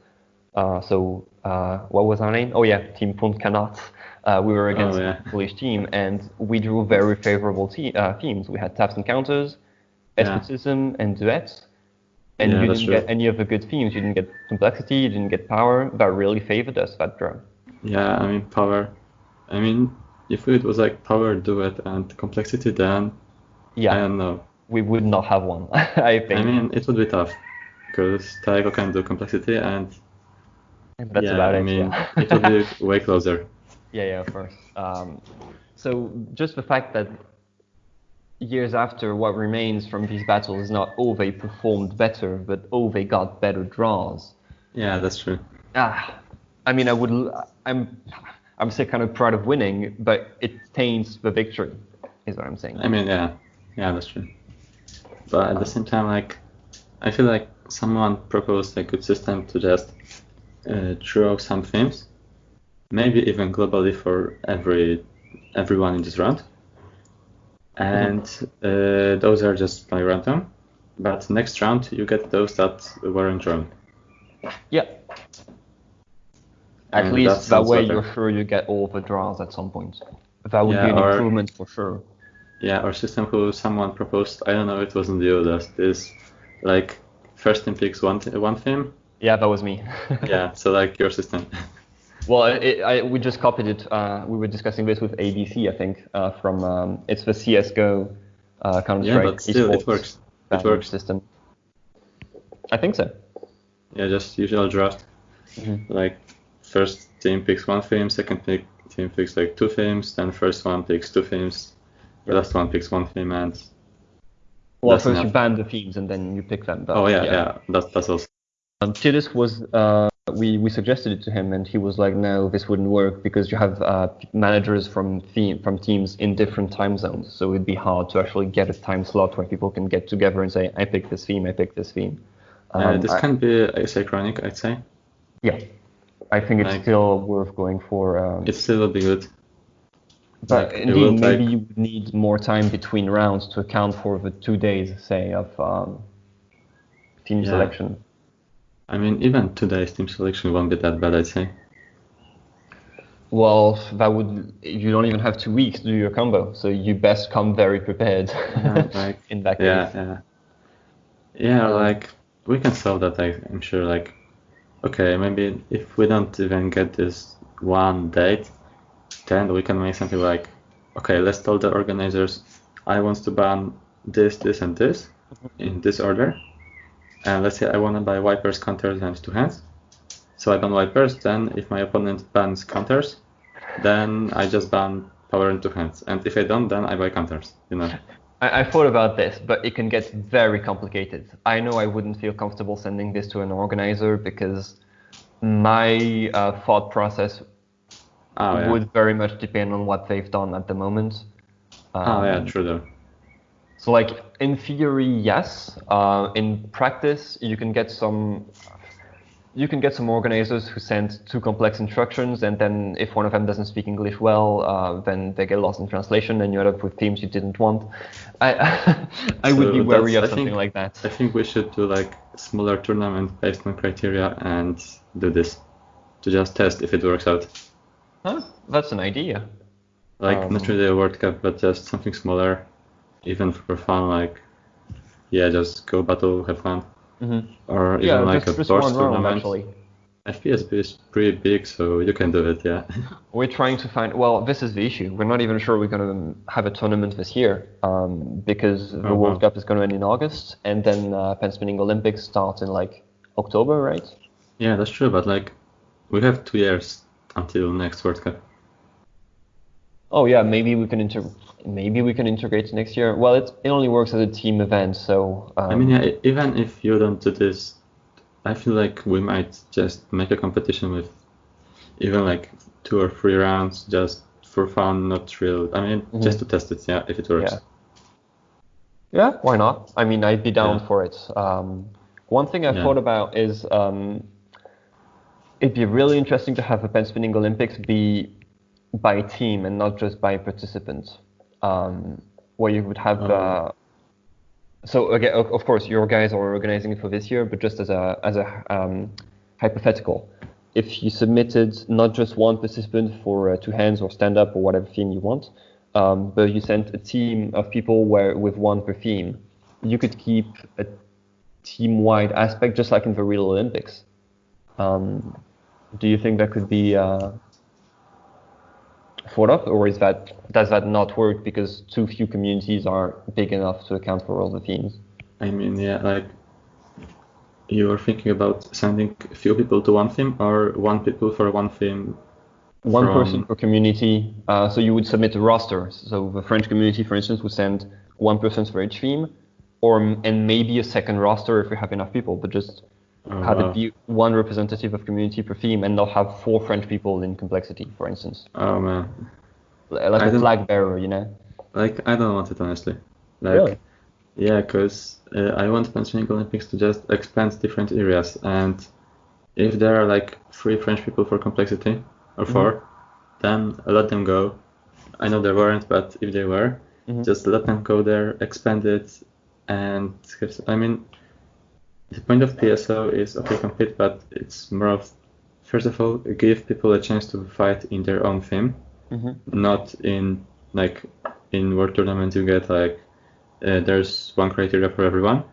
What was our name? Oh yeah, Team Punt Cannot. We were against the Polish team, and we drew very favorable themes. We had taps and counters, esthetism, and duets. And you didn't get any of the good themes. You didn't get complexity, you didn't get power. That really favored us, that draw. Yeah, I mean, power. I mean, if it was like power, duet, and complexity, then I don't know. We would not have one, I think. I mean, it would be tough, because Taeko can do complexity, and that's about it. It would be way closer. Yeah, of course. So just the fact that years after, what remains from these battles is not, oh, they performed better, but, oh, they got better draws. Yeah, that's true. I mean, I'm still kind of proud of winning, but it taints the victory, is what I'm saying. I mean, yeah, that's true. But at the same time, like, I feel like someone proposed a good system to just throw some themes, maybe even globally for everyone in this round. And those are just by random. But next round, you get those that weren't drawn. Yeah. At least that way you're sure you get all the draws at some point. That would be an improvement for sure. Yeah, or system who someone proposed, I don't know, it wasn't you, this like first team picks one theme. Yeah, that was me. Yeah, so like your system. Well, we just copied it. We were discussing this with ABC, I think, from it's the CS:GO Counter-Strike. Yeah, but still, it works. It works. system. I think so. Yeah, just usual draft. Like first team picks one theme, second team picks like two themes, then first one picks two themes, the last one picks one theme, and Well, that's first you enough. ban the themes and then you pick them. But Oh yeah, that's also. Chidis was we suggested it to him and he was like, no, this wouldn't work because you have managers from teams in different time zones, so it'd be hard to actually get a time slot where people can get together and say, I pick this theme, I pick this theme. This can be asynchronic, I'd say. Yeah, I think it's still worth going for. It still will be good. But like, indeed, maybe you would need more time between rounds to account for the 2 days, say, of team selection. I mean, even today's team selection won't be that bad, I'd say. Well, you don't even have 2 weeks to do your combo, so you best come very prepared in that case. Yeah, like, we can solve that, I'm sure, like, okay, maybe if we don't even get this one date, then we can make something like, okay, let's tell the organizers, I want to ban this, this, and this in this order. And let's say I want to buy wipers, counters, and two hands. So I ban wipers, then if my opponent bans counters, then I just ban power and two hands. And if I don't, then I buy counters, you know. I thought about this, but it can get very complicated. I know I wouldn't feel comfortable sending this to an organizer because my thought process would very much depend on what they've done at the moment. True though. So like in theory, yes. In practice, you can get some organizers who send too complex instructions, and then if one of them doesn't speak English well, then they get lost in translation, and you end up with themes you didn't want. I would be wary of something like that. I think we should do like smaller tournament based on criteria and do this to just test if it works out. Huh? That's an idea. Like not really a World Cup, but just something smaller, even for fun. Like, just go battle, have fun. Or even like a board tournament. FPSB is pretty big, so you can do it, yeah. We're trying to find, well, this is the issue. We're not even sure we're going to have a tournament this year because the World Cup is going to end in August, and then Penspinning Olympics start in like October, right? Yeah, that's true, but like we have 2 years until next World Cup. Oh yeah, maybe we can integrate next year. Well, it only works as a team event, so. I mean, yeah, even if you don't do this, I feel like we might just make a competition with even like 2 or 3 rounds just for fun, not real. I mean, just to test it, if it works. Yeah, why not? I mean, I'd be down for it. One thing I've thought about is it'd be really interesting to have a Penspinning Olympics be by team and not just by participant, where you would have. So again, of course, your guys are organizing it for this year, but just as a hypothetical, if you submitted not just one participant for two hands or stand up or whatever theme you want, but you sent a team of people with one per theme, you could keep a team-wide aspect just like in the real Olympics. Do you think that could be thought of, or does that not work because too few communities are big enough to account for all the themes? I mean, like you were thinking about sending a few people to one theme or one people for one theme? One person per community. So you would submit a roster. So the French community, for instance, would send one person for each theme, and maybe a second roster if we have enough people, but just have it be one representative of community per theme and not have 4 French people in complexity, for instance. Oh man. Like a flag bearer, you know? Like, I don't want it, honestly. Like, really? Yeah, because I want Penspinning Olympics to just expand different areas, and if there are like 3 French people for complexity, or 4, then let them go. I know there weren't, but if they were, just let them go there, expand it, and I mean, the point of PSO is compete, but it's more of, first of all, give people a chance to fight in their own theme, not in like in World Tournament you get like there's one criteria for everyone,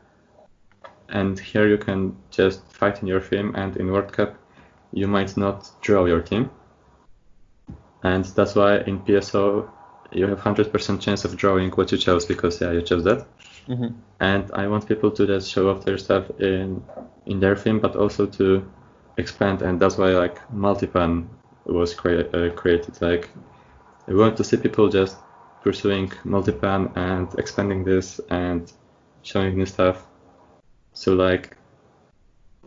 and here you can just fight in your theme, and in World Cup you might not draw your team, and that's why in PSO you have 100% chance of drawing what you chose because you chose that. And I want people to just show off their stuff in their theme, but also to expand, and that's why like multipan was created. Like we want to see people just pursuing multipan and expanding this and showing new stuff. So like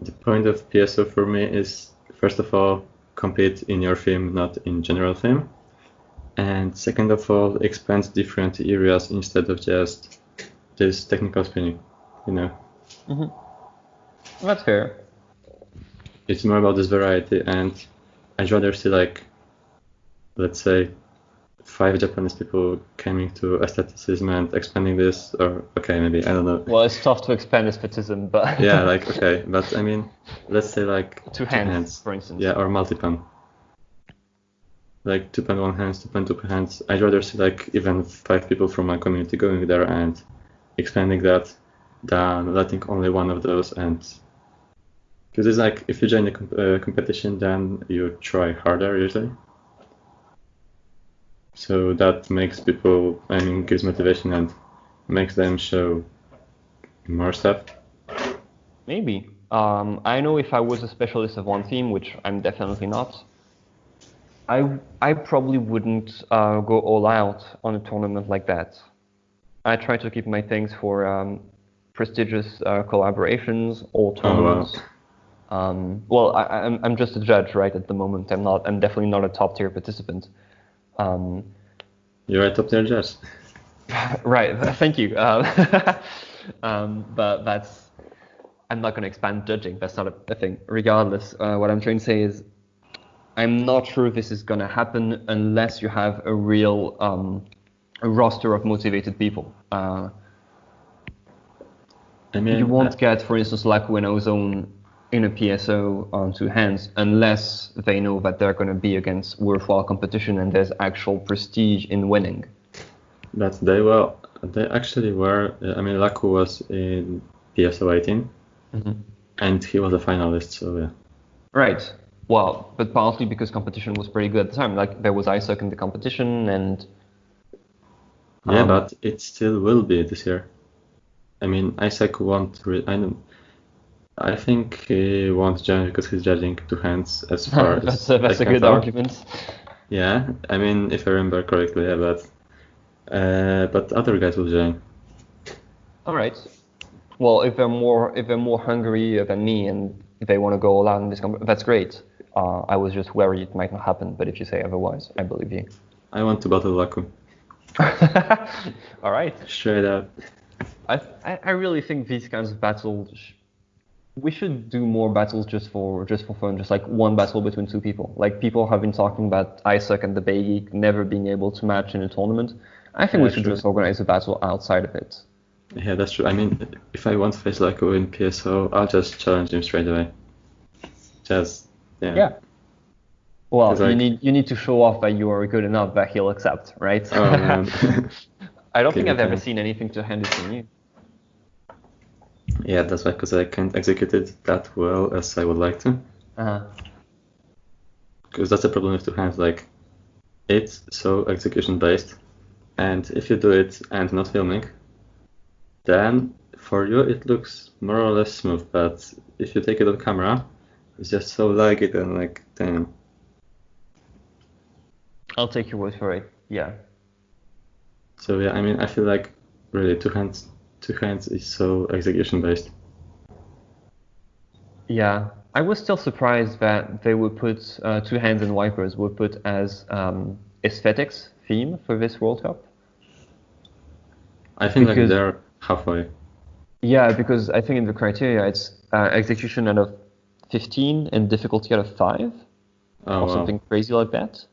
the point of PSO for me is first of all compete in your theme, not in general theme, and second of all expand different areas instead of just this technical spinning, you know. That's fair. It's more about this variety, and I'd rather see like, let's say, 5 Japanese people coming to aestheticism and expanding this, or okay, maybe I don't know. Well, it's tough to expand aestheticism, but Yeah, like okay, but I mean, let's say like two hands, for instance. Yeah, or multipan. Like 2pan 1 hands, 2pan 2 hands. I'd rather see like even 5 people from my community going there and expanding that than letting only one of those. And because it's like if you join the competition, then you try harder usually. So that makes people, I mean, gives motivation and makes them show more stuff. Maybe. I know if I was a specialist of one theme, which I'm definitely not, I probably wouldn't go all out on a tournament like that. I try to keep my things for prestigious collaborations or tournaments. Well, I'm just a judge, right? At the moment, I'm definitely not a top tier participant. You're a top tier judge. Right. Thank you. But I'm not going to expand judging. That's not a thing. Regardless, what I'm trying to say is, I'm not sure this is going to happen unless you have a real a roster of motivated people. I mean, you won't get, for instance, Laku and Ozone in a PSO on 2 hands unless they know that they're going to be against worthwhile competition and there's actual prestige in winning. But they actually were. I mean, Laku was in PSO 18, and he was a finalist. So yeah. Right. Well, but partly because competition was pretty good at the time. Like there was Isaac in the competition, and yeah, but it still will be this year. I mean, Isaac won't. I think he won't join because he's judging 2 hands as far as that's a good argument. Yeah, I mean, if I remember correctly, yeah, but other guys will join. All right. Well, if they're more hungry than me and they want to go all out in this, that's great. I was just worried it might not happen, but if you say otherwise, I believe you. I want to battle Laku. All right. Straight up. I really think these kinds of battles, we should do more battles just for fun, just like one battle between 2 people. Like people have been talking about Isaac and the Bay Geek never being able to match in a tournament. I think we should just organize a battle outside of it. Yeah, that's true. I mean, if I want to face Laku in PSO, I'll just challenge him straight away. Yeah. Well, you need to show off that you are good enough that he'll accept, right? Oh man. I don't think I've ever seen anything to hand it from you. Yeah, that's why, because I can't execute it that well as I would like to. Because that's the problem with 2 hands. Like, it's so execution based, and if you do it and not filming, then for you it looks more or less smooth. But if you take it on camera, it's just so laggy and like, damn. I'll take your word for it. Yeah. So yeah, I mean, I feel like really 2 hands is so execution based. Yeah, I was still surprised that they would put 2 hands and wipers were put as aesthetics theme for this World Cup. I think like they're halfway. Yeah, because I think in the criteria it's execution out of 15 and difficulty out of 5, or something crazy like that.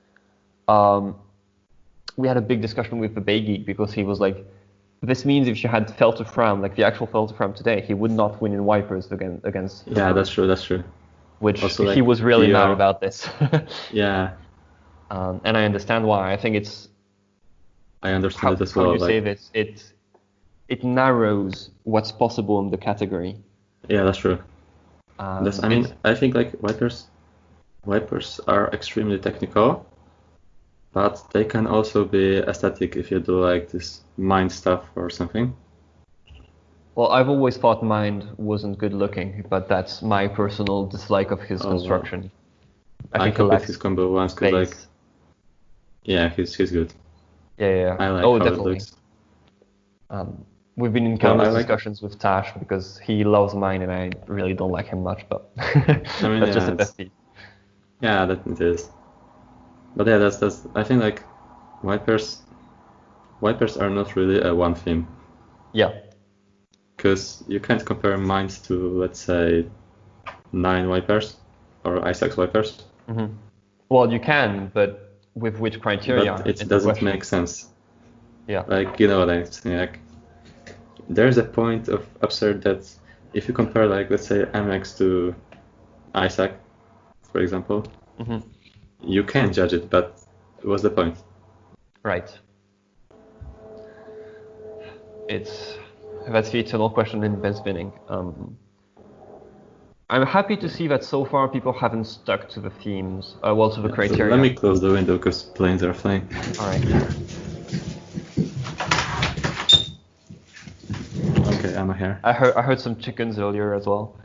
We had a big discussion with the Bay Geek because he was like, this means if you had Felter-Fram, like the actual Felter-Fram today, he would not win in wipers against. Yeah, that's true. Which also, he was really mad about this. Yeah. And I understand why. I think it's. I understand it as well. How you say this? It narrows what's possible in the category. Yeah, that's true. I think like wipers are extremely technical, but they can also be aesthetic if you do like this mind stuff or something. Well, I've always thought Mind wasn't good looking, but that's my personal dislike of his Oh, wow. construction. I think he copied lacks his combo once because space. yeah, he's good. Yeah. I like Oh, how definitely. it looks. We've been in Well, countless I like. discussions with Tash because he loves Mine and I really don't like him much, but I mean, that's just yeah, a pet peeve. that it is. But yeah, that's. I think like wipers are not really a one theme Yeah. because you can't compare mines to, let's say, 9 wipers or Isaac's wipers, Well, you can, but with which criteria but it is the doesn't question. make sense. Yeah. Like, you know what I'm saying? Like, there's a point of absurd that if you compare, like, let's say MX to Isaac, for example, you can judge it, but what's the point? Right. That's the eternal question in Penspinning. I'm happy to see that so far people haven't stuck to the themes, to the So criteria. let me close the window because planes are flying. All right. Okay, I'm here. I heard some chickens earlier as well.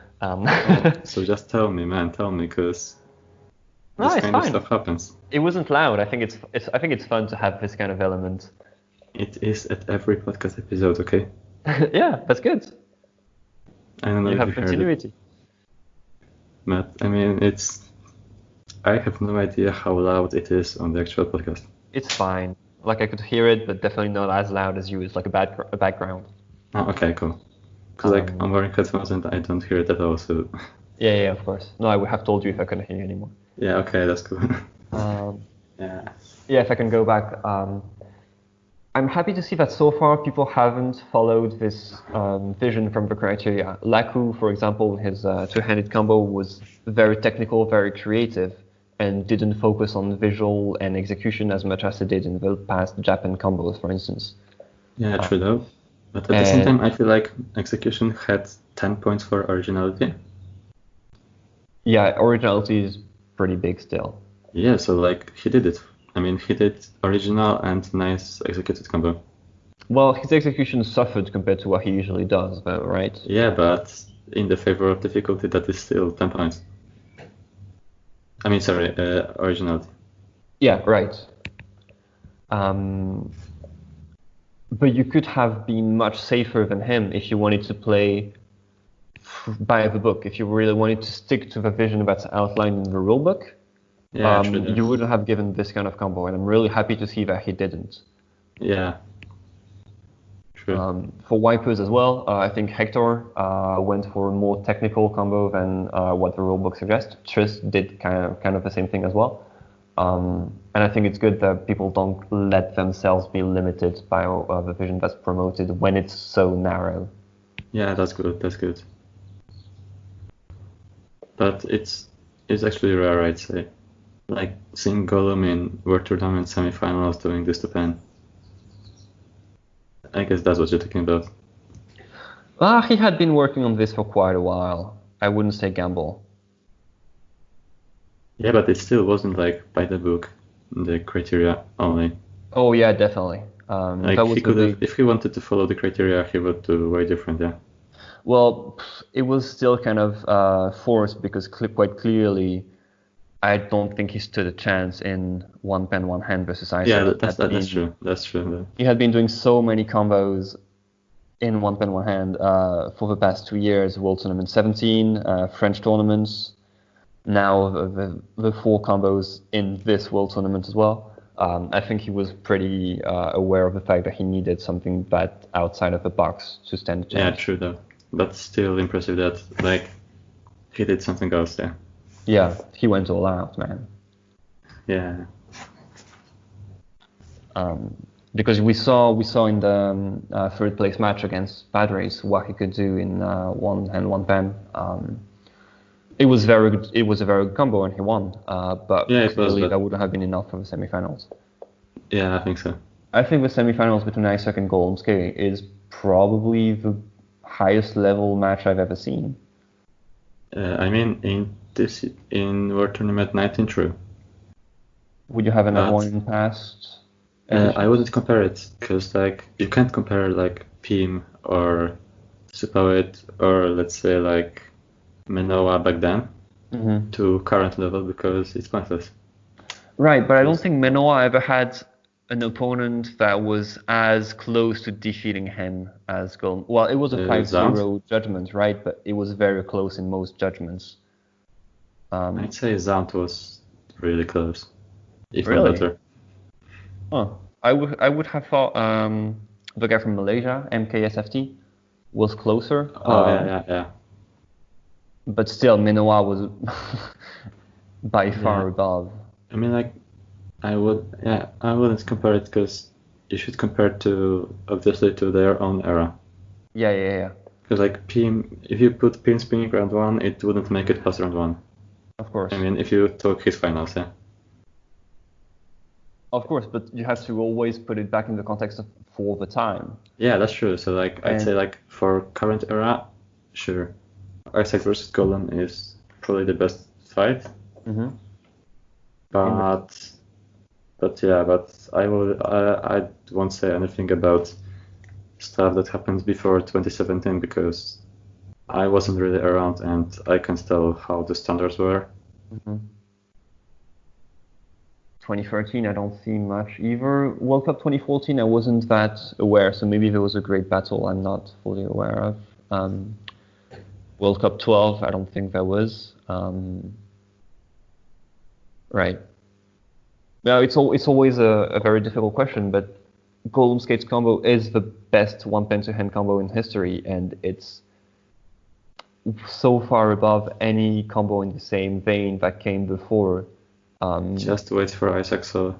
So just tell me, man, because No, this it's kind of fine. stuff happens. It wasn't loud. I think it's fun to have this kind of element. It is at every podcast episode, okay? Yeah, that's good. I don't know You if have you heard it, continuity. but I mean, I have no idea how loud it is on the actual podcast. It's fine. Like I could hear it, but definitely not as loud as you. It's like a background. Oh, okay, cool. Because like I'm wearing headphones and I don't hear it at all, so Yeah, of course. No, I would have told you if I couldn't hear you anymore. yeah, okay, that's cool. Yeah. Yeah. If I can go back, I'm happy to see that so far people haven't followed this vision from the criteria. Laku, for example, his two-handed combo was very technical, very creative, and didn't focus on visual and execution as much as it did in the past Japan combos, for instance. Yeah, true though. But at the same time, I feel like execution had 10 points for originality. Yeah, originality is pretty big still. Yeah, so like he did it. I mean, he did original and nice executed combo. Well, his execution suffered compared to what he usually does, though, right? Yeah, but in the favor of difficulty, that is still 10 points. I mean, sorry, originality. Yeah, right. But you could have been much safer than him if you wanted to play by the book. If you really wanted to stick to the vision that's outlined in the rulebook, Yeah, true. you wouldn't have given this kind of combo, and I'm really happy to see that he didn't. Yeah. True. For wipers as well, I think Hector went for a more technical combo than what the rulebook suggests. Tris did kind of the same thing as well. And I think it's good that people don't let themselves be limited by the vision that's promoted when it's so narrow. Yeah, that's good. That's good. But it's actually rare, I'd say. Like seeing Gollum in World Tournament semifinals doing this to Pen. I guess that's what you're talking about. He had been working on this for quite a while. I wouldn't say gamble. Yeah, but it still wasn't like by the book, the criteria only. Oh yeah, definitely. Like that was he could have, if he wanted to follow the criteria, he would do way different. Yeah. Well, it was still kind of forced because quite clearly, I don't think he stood a chance in one pen, one hand versus Isaac. Yeah, that's true. That's true. He had been doing so many combos in one pen, one hand for the past 2 years. World Tournament 17, French tournaments, now the 4 combos in this World Tournament as well. I think he was pretty aware of the fact that he needed something that outside of the box to stand a chance. Yeah, true though. But still impressive that like he did something else there. Yeah, he went all out, man. Yeah. Because we saw in the third place match against Padres what he could do in one hand, one pen. It was very good. It was a very good combo and he won. But yeah, clearly that wouldn't have been enough for the semifinals. Yeah, I think so. I think the semifinals between Isaac and Golomsky is probably the highest level match I've ever seen. I mean, in World Tournament 19, true. Would you have another one in past? I wouldn't compare it because like you can't compare like Pim or Superweight, or let's say like Manoa back then, to current level, because it's pointless. Right, but I don't think Manoa ever had an opponent that was as close to defeating him as Golden. Well, it was a 5-0 judgment, right? But it was very close in most judgments. I'd say Zant was really close, if not Really? better. Oh, I would have thought the guy from Malaysia, MKSFT, was closer. Oh, yeah. But still, Manoa was by far above. I mean, like, I wouldn't compare it, because you should compare it to, obviously, to their own era. Yeah. Because like if you put Penspinning round 1, it wouldn't make it past round 1. Of course. I mean, if you talk his finals, yeah. Of course, but you have to always put it back in the context of for the time. Yeah, that's true. So like I'd say like for current era, sure, Isaac versus Golden is probably the best fight. But I won't say anything about stuff that happened before 2017, because I wasn't really around and I can't tell how the standards were. 2013, I don't see much either. World Cup 2014, I wasn't that aware, so maybe there was a great battle I'm not fully aware of. World Cup 12, I don't think there was. Right. Now, it's always a very difficult question, but Golden Skate's combo is the best one-pen-to-hand combo in history, and it's so far above any combo in the same vein that came before. Just wait for Isaac solo.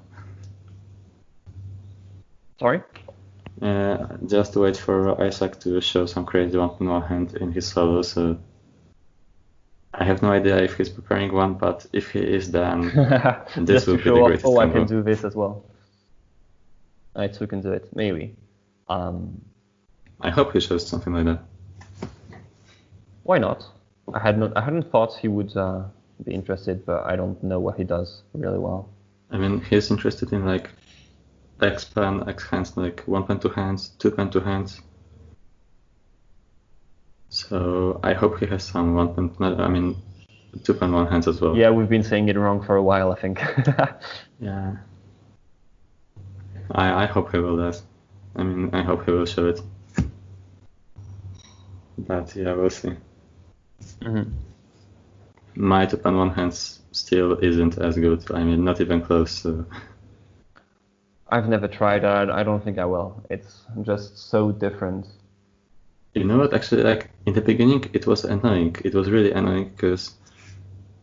Sorry? Just wait for Isaac to show some crazy one hand in his solo. So I have no idea if he's preparing one, but if he is, then this will be the greatest combo. I can do this as well. I too can do it, maybe. I hope he shows something like that. Why not? I hadn't thought he would be interested, but I don't know what he does really well. I mean, he's interested in like X-pen, X-hands, like 1-pen 2 hands, 2-pen 2 hands. So I hope he has some 2-pen 1 hands as well. Yeah, we've been saying it wrong for a while, I think. Yeah. I hope he will do that. I mean, I hope he will show it. But yeah, we'll see. My 2-pen 1 hands still isn't as good. I mean, not even close. So. I've never tried that. I don't think I will. It's just so different. You know what? Actually, like in the beginning, it was annoying. It was really annoying because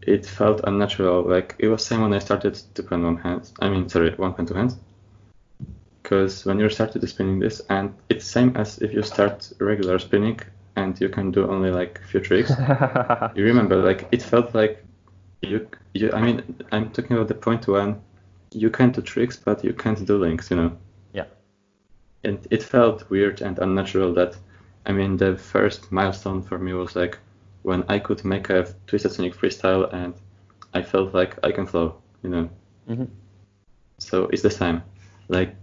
it felt unnatural. Like it was same when I started 2-pen 1 hands. 1-pen 2 hands. Because when you started spinning this, and it's same as if you start regular spinning and you can do only like few tricks. You remember, like it felt like you. I mean, I'm talking about the point when you can do tricks, but you can't do links. You know. Yeah. And it felt weird and unnatural. The first milestone for me was like when I could make a twisted sonic freestyle and I felt like I can flow. You know. So it's the same. Like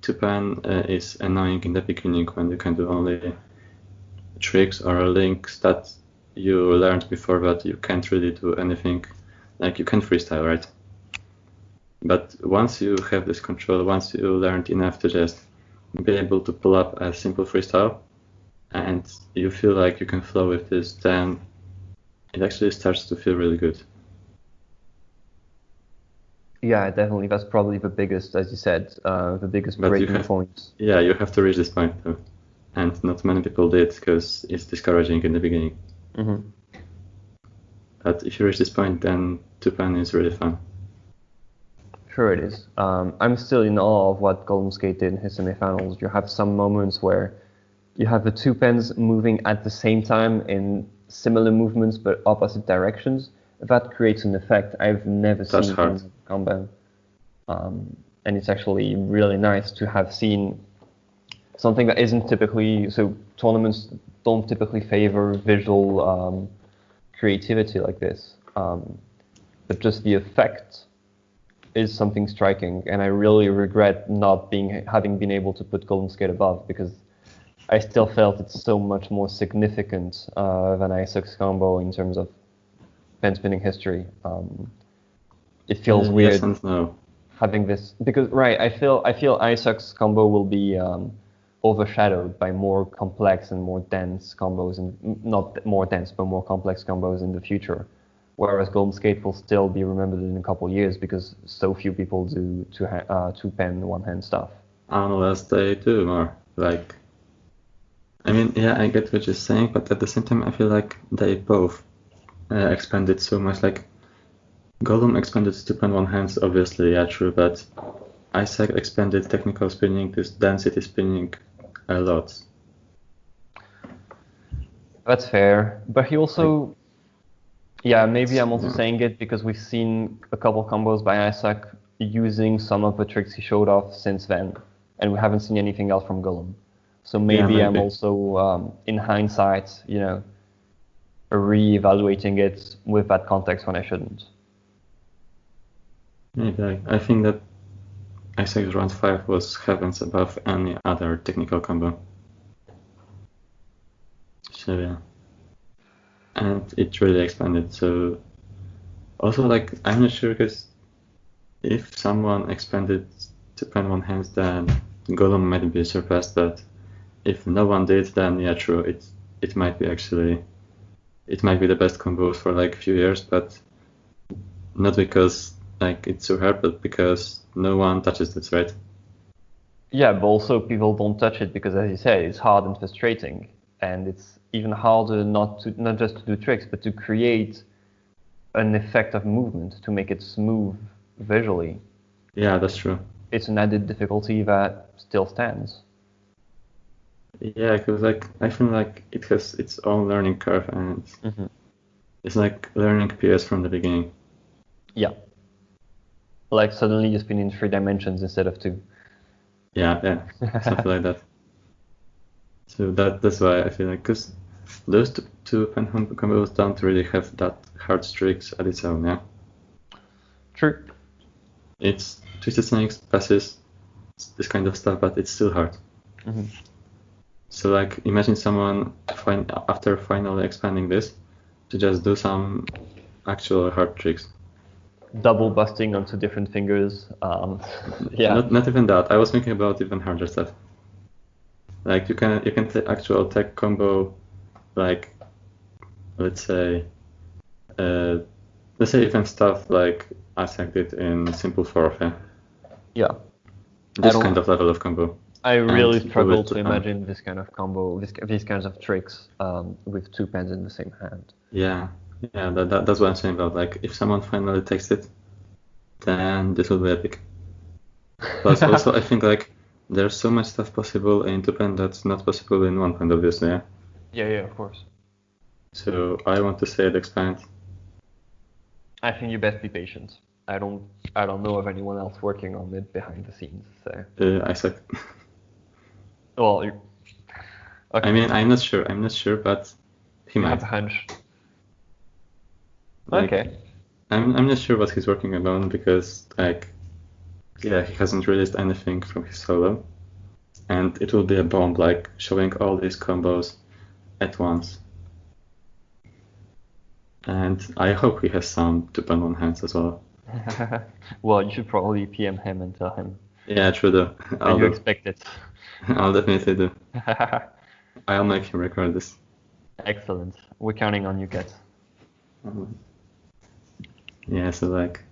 2-pen is annoying in the beginning when you can do only tricks or links that you learned before, but you can't really do anything. Like you can freestyle, right? But once you have this control, once you learned enough to just be able to pull up a simple freestyle and you feel like you can flow with this, then it actually starts to feel really good. Yeah, definitely. That's probably the biggest, as you said, the biggest breaking point. Yeah, you have to reach this point though. And not many people did because it's discouraging in the beginning. But if you reach this point, then 2-pen is really fun. Sure it is. I'm still in awe of what Golden Skate did in his semifinals. You have some moments where you have the 2-pens moving at the same time in similar movements but opposite directions. That creates an effect I've never seen in a combo. And it's actually really nice to have seen something that isn't typically, so tournaments don't typically favor visual creativity like this. But just the effect is something striking, and I really regret not having been able to put Golden Skate above, because I still felt it's so much more significant than Isaac's combo in terms of Penspinning history. It feels weird Yes and no. having this because I feel Isaac's combo will be overshadowed by more complex and more dense combos, and not more dense but more complex combos in the future. Whereas Golden Skate will still be remembered in a couple of years because so few people do two pen one hand stuff. Unless they do more. Like, I mean, yeah, I get what you're saying, but at the same time, I feel like they both expanded so much. Like, Gollum expanded to 2.1 hands, obviously, yeah, true, but Isaac expanded technical spinning, this density spinning a lot. That's fair, but he also, yeah, maybe I'm also Yeah. saying it because we've seen a couple combos by Isaac using some of the tricks he showed off since then, and we haven't seen anything else from Gollum. So maybe I'm maybe. also, in hindsight, re-evaluating it with that context when I shouldn't. Maybe. I think that Isaac's round 5 was heavens above any other technical combo. So, yeah. And it really expanded. So, also, like, I'm not sure because if someone expanded to 2.1 hands, then Gollum might be surpassed, but if no one did, then yeah, true. It might be the best combos for like a few years, but not because like it's so hard, but because no one touches it, right? Yeah, but also people don't touch it because, as you say, it's hard and frustrating, and it's even harder not just to do tricks, but to create an effect of movement to make it smooth visually. Yeah, that's true. It's an added difficulty that still stands. Yeah, because like I feel like it has its own learning curve, and it's like learning PS from the beginning. Yeah. Like suddenly you spin in 3 dimensions instead of 2. Yeah, something like that. So that's why I feel like because those two pen combos don't really have that hard tricks at its own, yeah. True. It's Twisted Snakes, passes, this kind of stuff, but it's still hard. So like imagine someone after finally expanding this to just do some actual hard tricks. Double busting onto different fingers. Yeah. Not even that. I was thinking about even harder stuff. Like you can actual tech combo, like let's say even stuff like Isaac did in Simple Fourth, yeah. Yeah. This kind of level of combo. I really And struggle with, to imagine this kind of combo, these kinds of tricks with 2 pens in the same hand. Yeah, that's what I'm saying about like if someone finally takes it, then this will be epic. Plus, also I think like there's so much stuff possible in 2 pen that's not possible in 1 pen, obviously. Yeah. Yeah, of course. So I want to say it expands. I think you best be patient. I don't know of anyone else working on it behind the scenes. So. Isaac. Well, okay. I mean, I'm not sure, but he might. Have a hunch. Like, Okay. I'm not sure what he's working on because like, yeah, he hasn't released anything from his solo, and it will be a bomb like showing all these combos at once. And I hope he has some 2.1 hands as well. Well, you should probably PM him and tell him. Yeah, true though. You expect it. I'll definitely do. I'll make him record this. Excellent. We're counting on you, Kat. Yeah, so like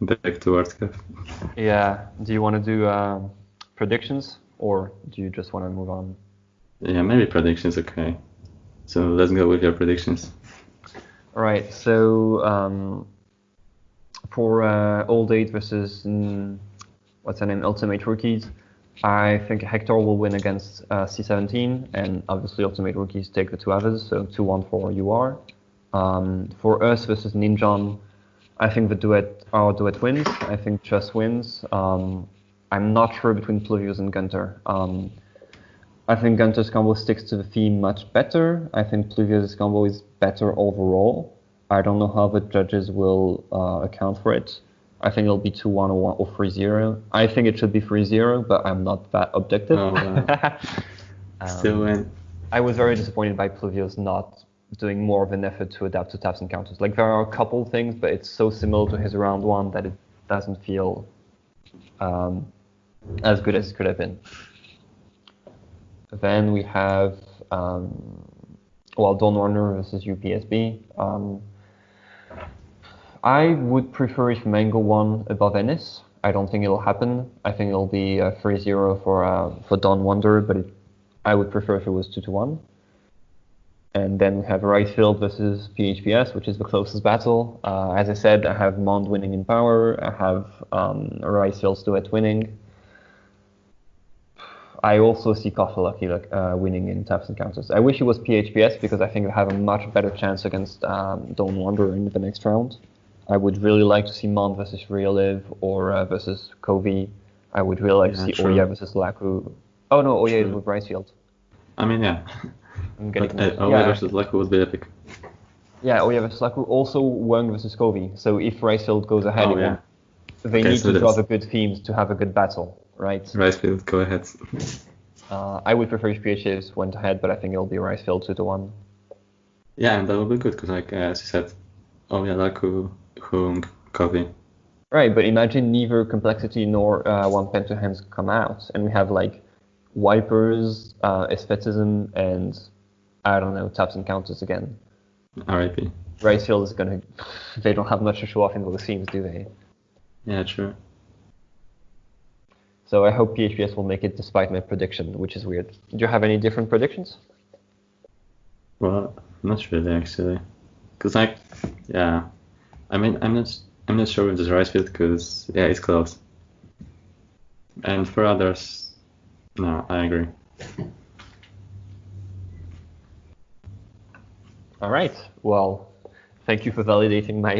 back to World Cup. Yeah. Do you want to do predictions, or do you just want to move on? Yeah, maybe predictions. Okay. So let's go with your predictions. All right. So for Old 8 versus what's her name, Ultimate Rookies, I think Hector will win against C17, and obviously Ultimate Rookies take the 2 others, so 2-1 for UR. For us versus Ninjon, I think our duet wins. I think Chess wins. I'm not sure between Pluvius and Gunter. I think Gunter's combo sticks to the theme much better. I think Pluvius' combo is better overall. I don't know how the judges will account for it. I think it'll be 2-1 or 3-0. I think it should be 3-0, but I'm not that objective. Oh, wow. Still win. I was very disappointed by Pluvios not doing more of an effort to adapt to taps and counters. Like, there are a couple things, but it's so similar to his round one that it doesn't feel as good as it could have been. Then we have Dawn Warner versus UPSB. I would prefer if Mango won above Ennis. I don't think it'll happen. I think it'll be 3-0 for Dawn Wonder, but I would prefer if it was 2-1. And then we have Ricefield versus PHPS, which is the closest battle. As I said, I have Mond winning in power. I have Ricefield Duet winning. I also see Koffelucky winning in taps and counters. I wish it was PHPS because I think they have a much better chance against Dawn Wonder in the next round. I would really like to see Mond versus Realiv or versus Covey. I would really like to see true. Oya versus Laku. Oh no, Oya is with Ricefield. I mean, yeah. I'm getting Oya versus Laku would be epic. Yeah, Oya versus Laku. Also Wang versus Covey. So if Ricefield goes ahead, they need to draw the good themes to have a good battle, right? Ricefield, go ahead. I would prefer if PHPS went ahead, but I think it'll be Ricefield 2-1. Yeah, and that would be good because, as you said, Oya, Laku, Hung, Covey. Right, but imagine neither Complexity nor One Pen to Hands come out, and we have Wipers, Aestheticism, and I don't know, taps and counters again. RIP. Ricefield is gonna. They don't have much to show off in those themes, do they? Yeah, true. So I hope PHPS will make it despite my prediction, which is weird. Do you have any different predictions? Well, not really actually, because I mean, I'm not sure with this Ricefield because it's close. And for others, no, I agree. All right. Well, thank you for validating my.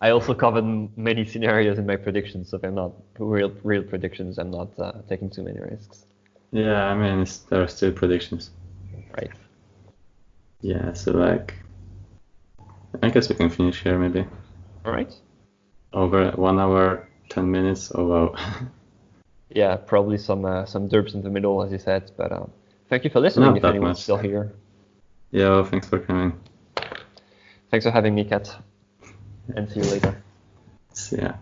I also covered many scenarios in my predictions, so they're not real predictions. I'm not taking too many risks. Yeah, I mean, there are still predictions. Right. Yeah, so I guess we can finish here maybe. All right. Over 1 hour, 10 minutes. Oh wow. Yeah, probably some derps in the middle, as you said. But thank you for listening. Not if that anyone's much. Still here. Yeah, well, thanks for coming. Thanks for having me, Kat. And see you later. See ya.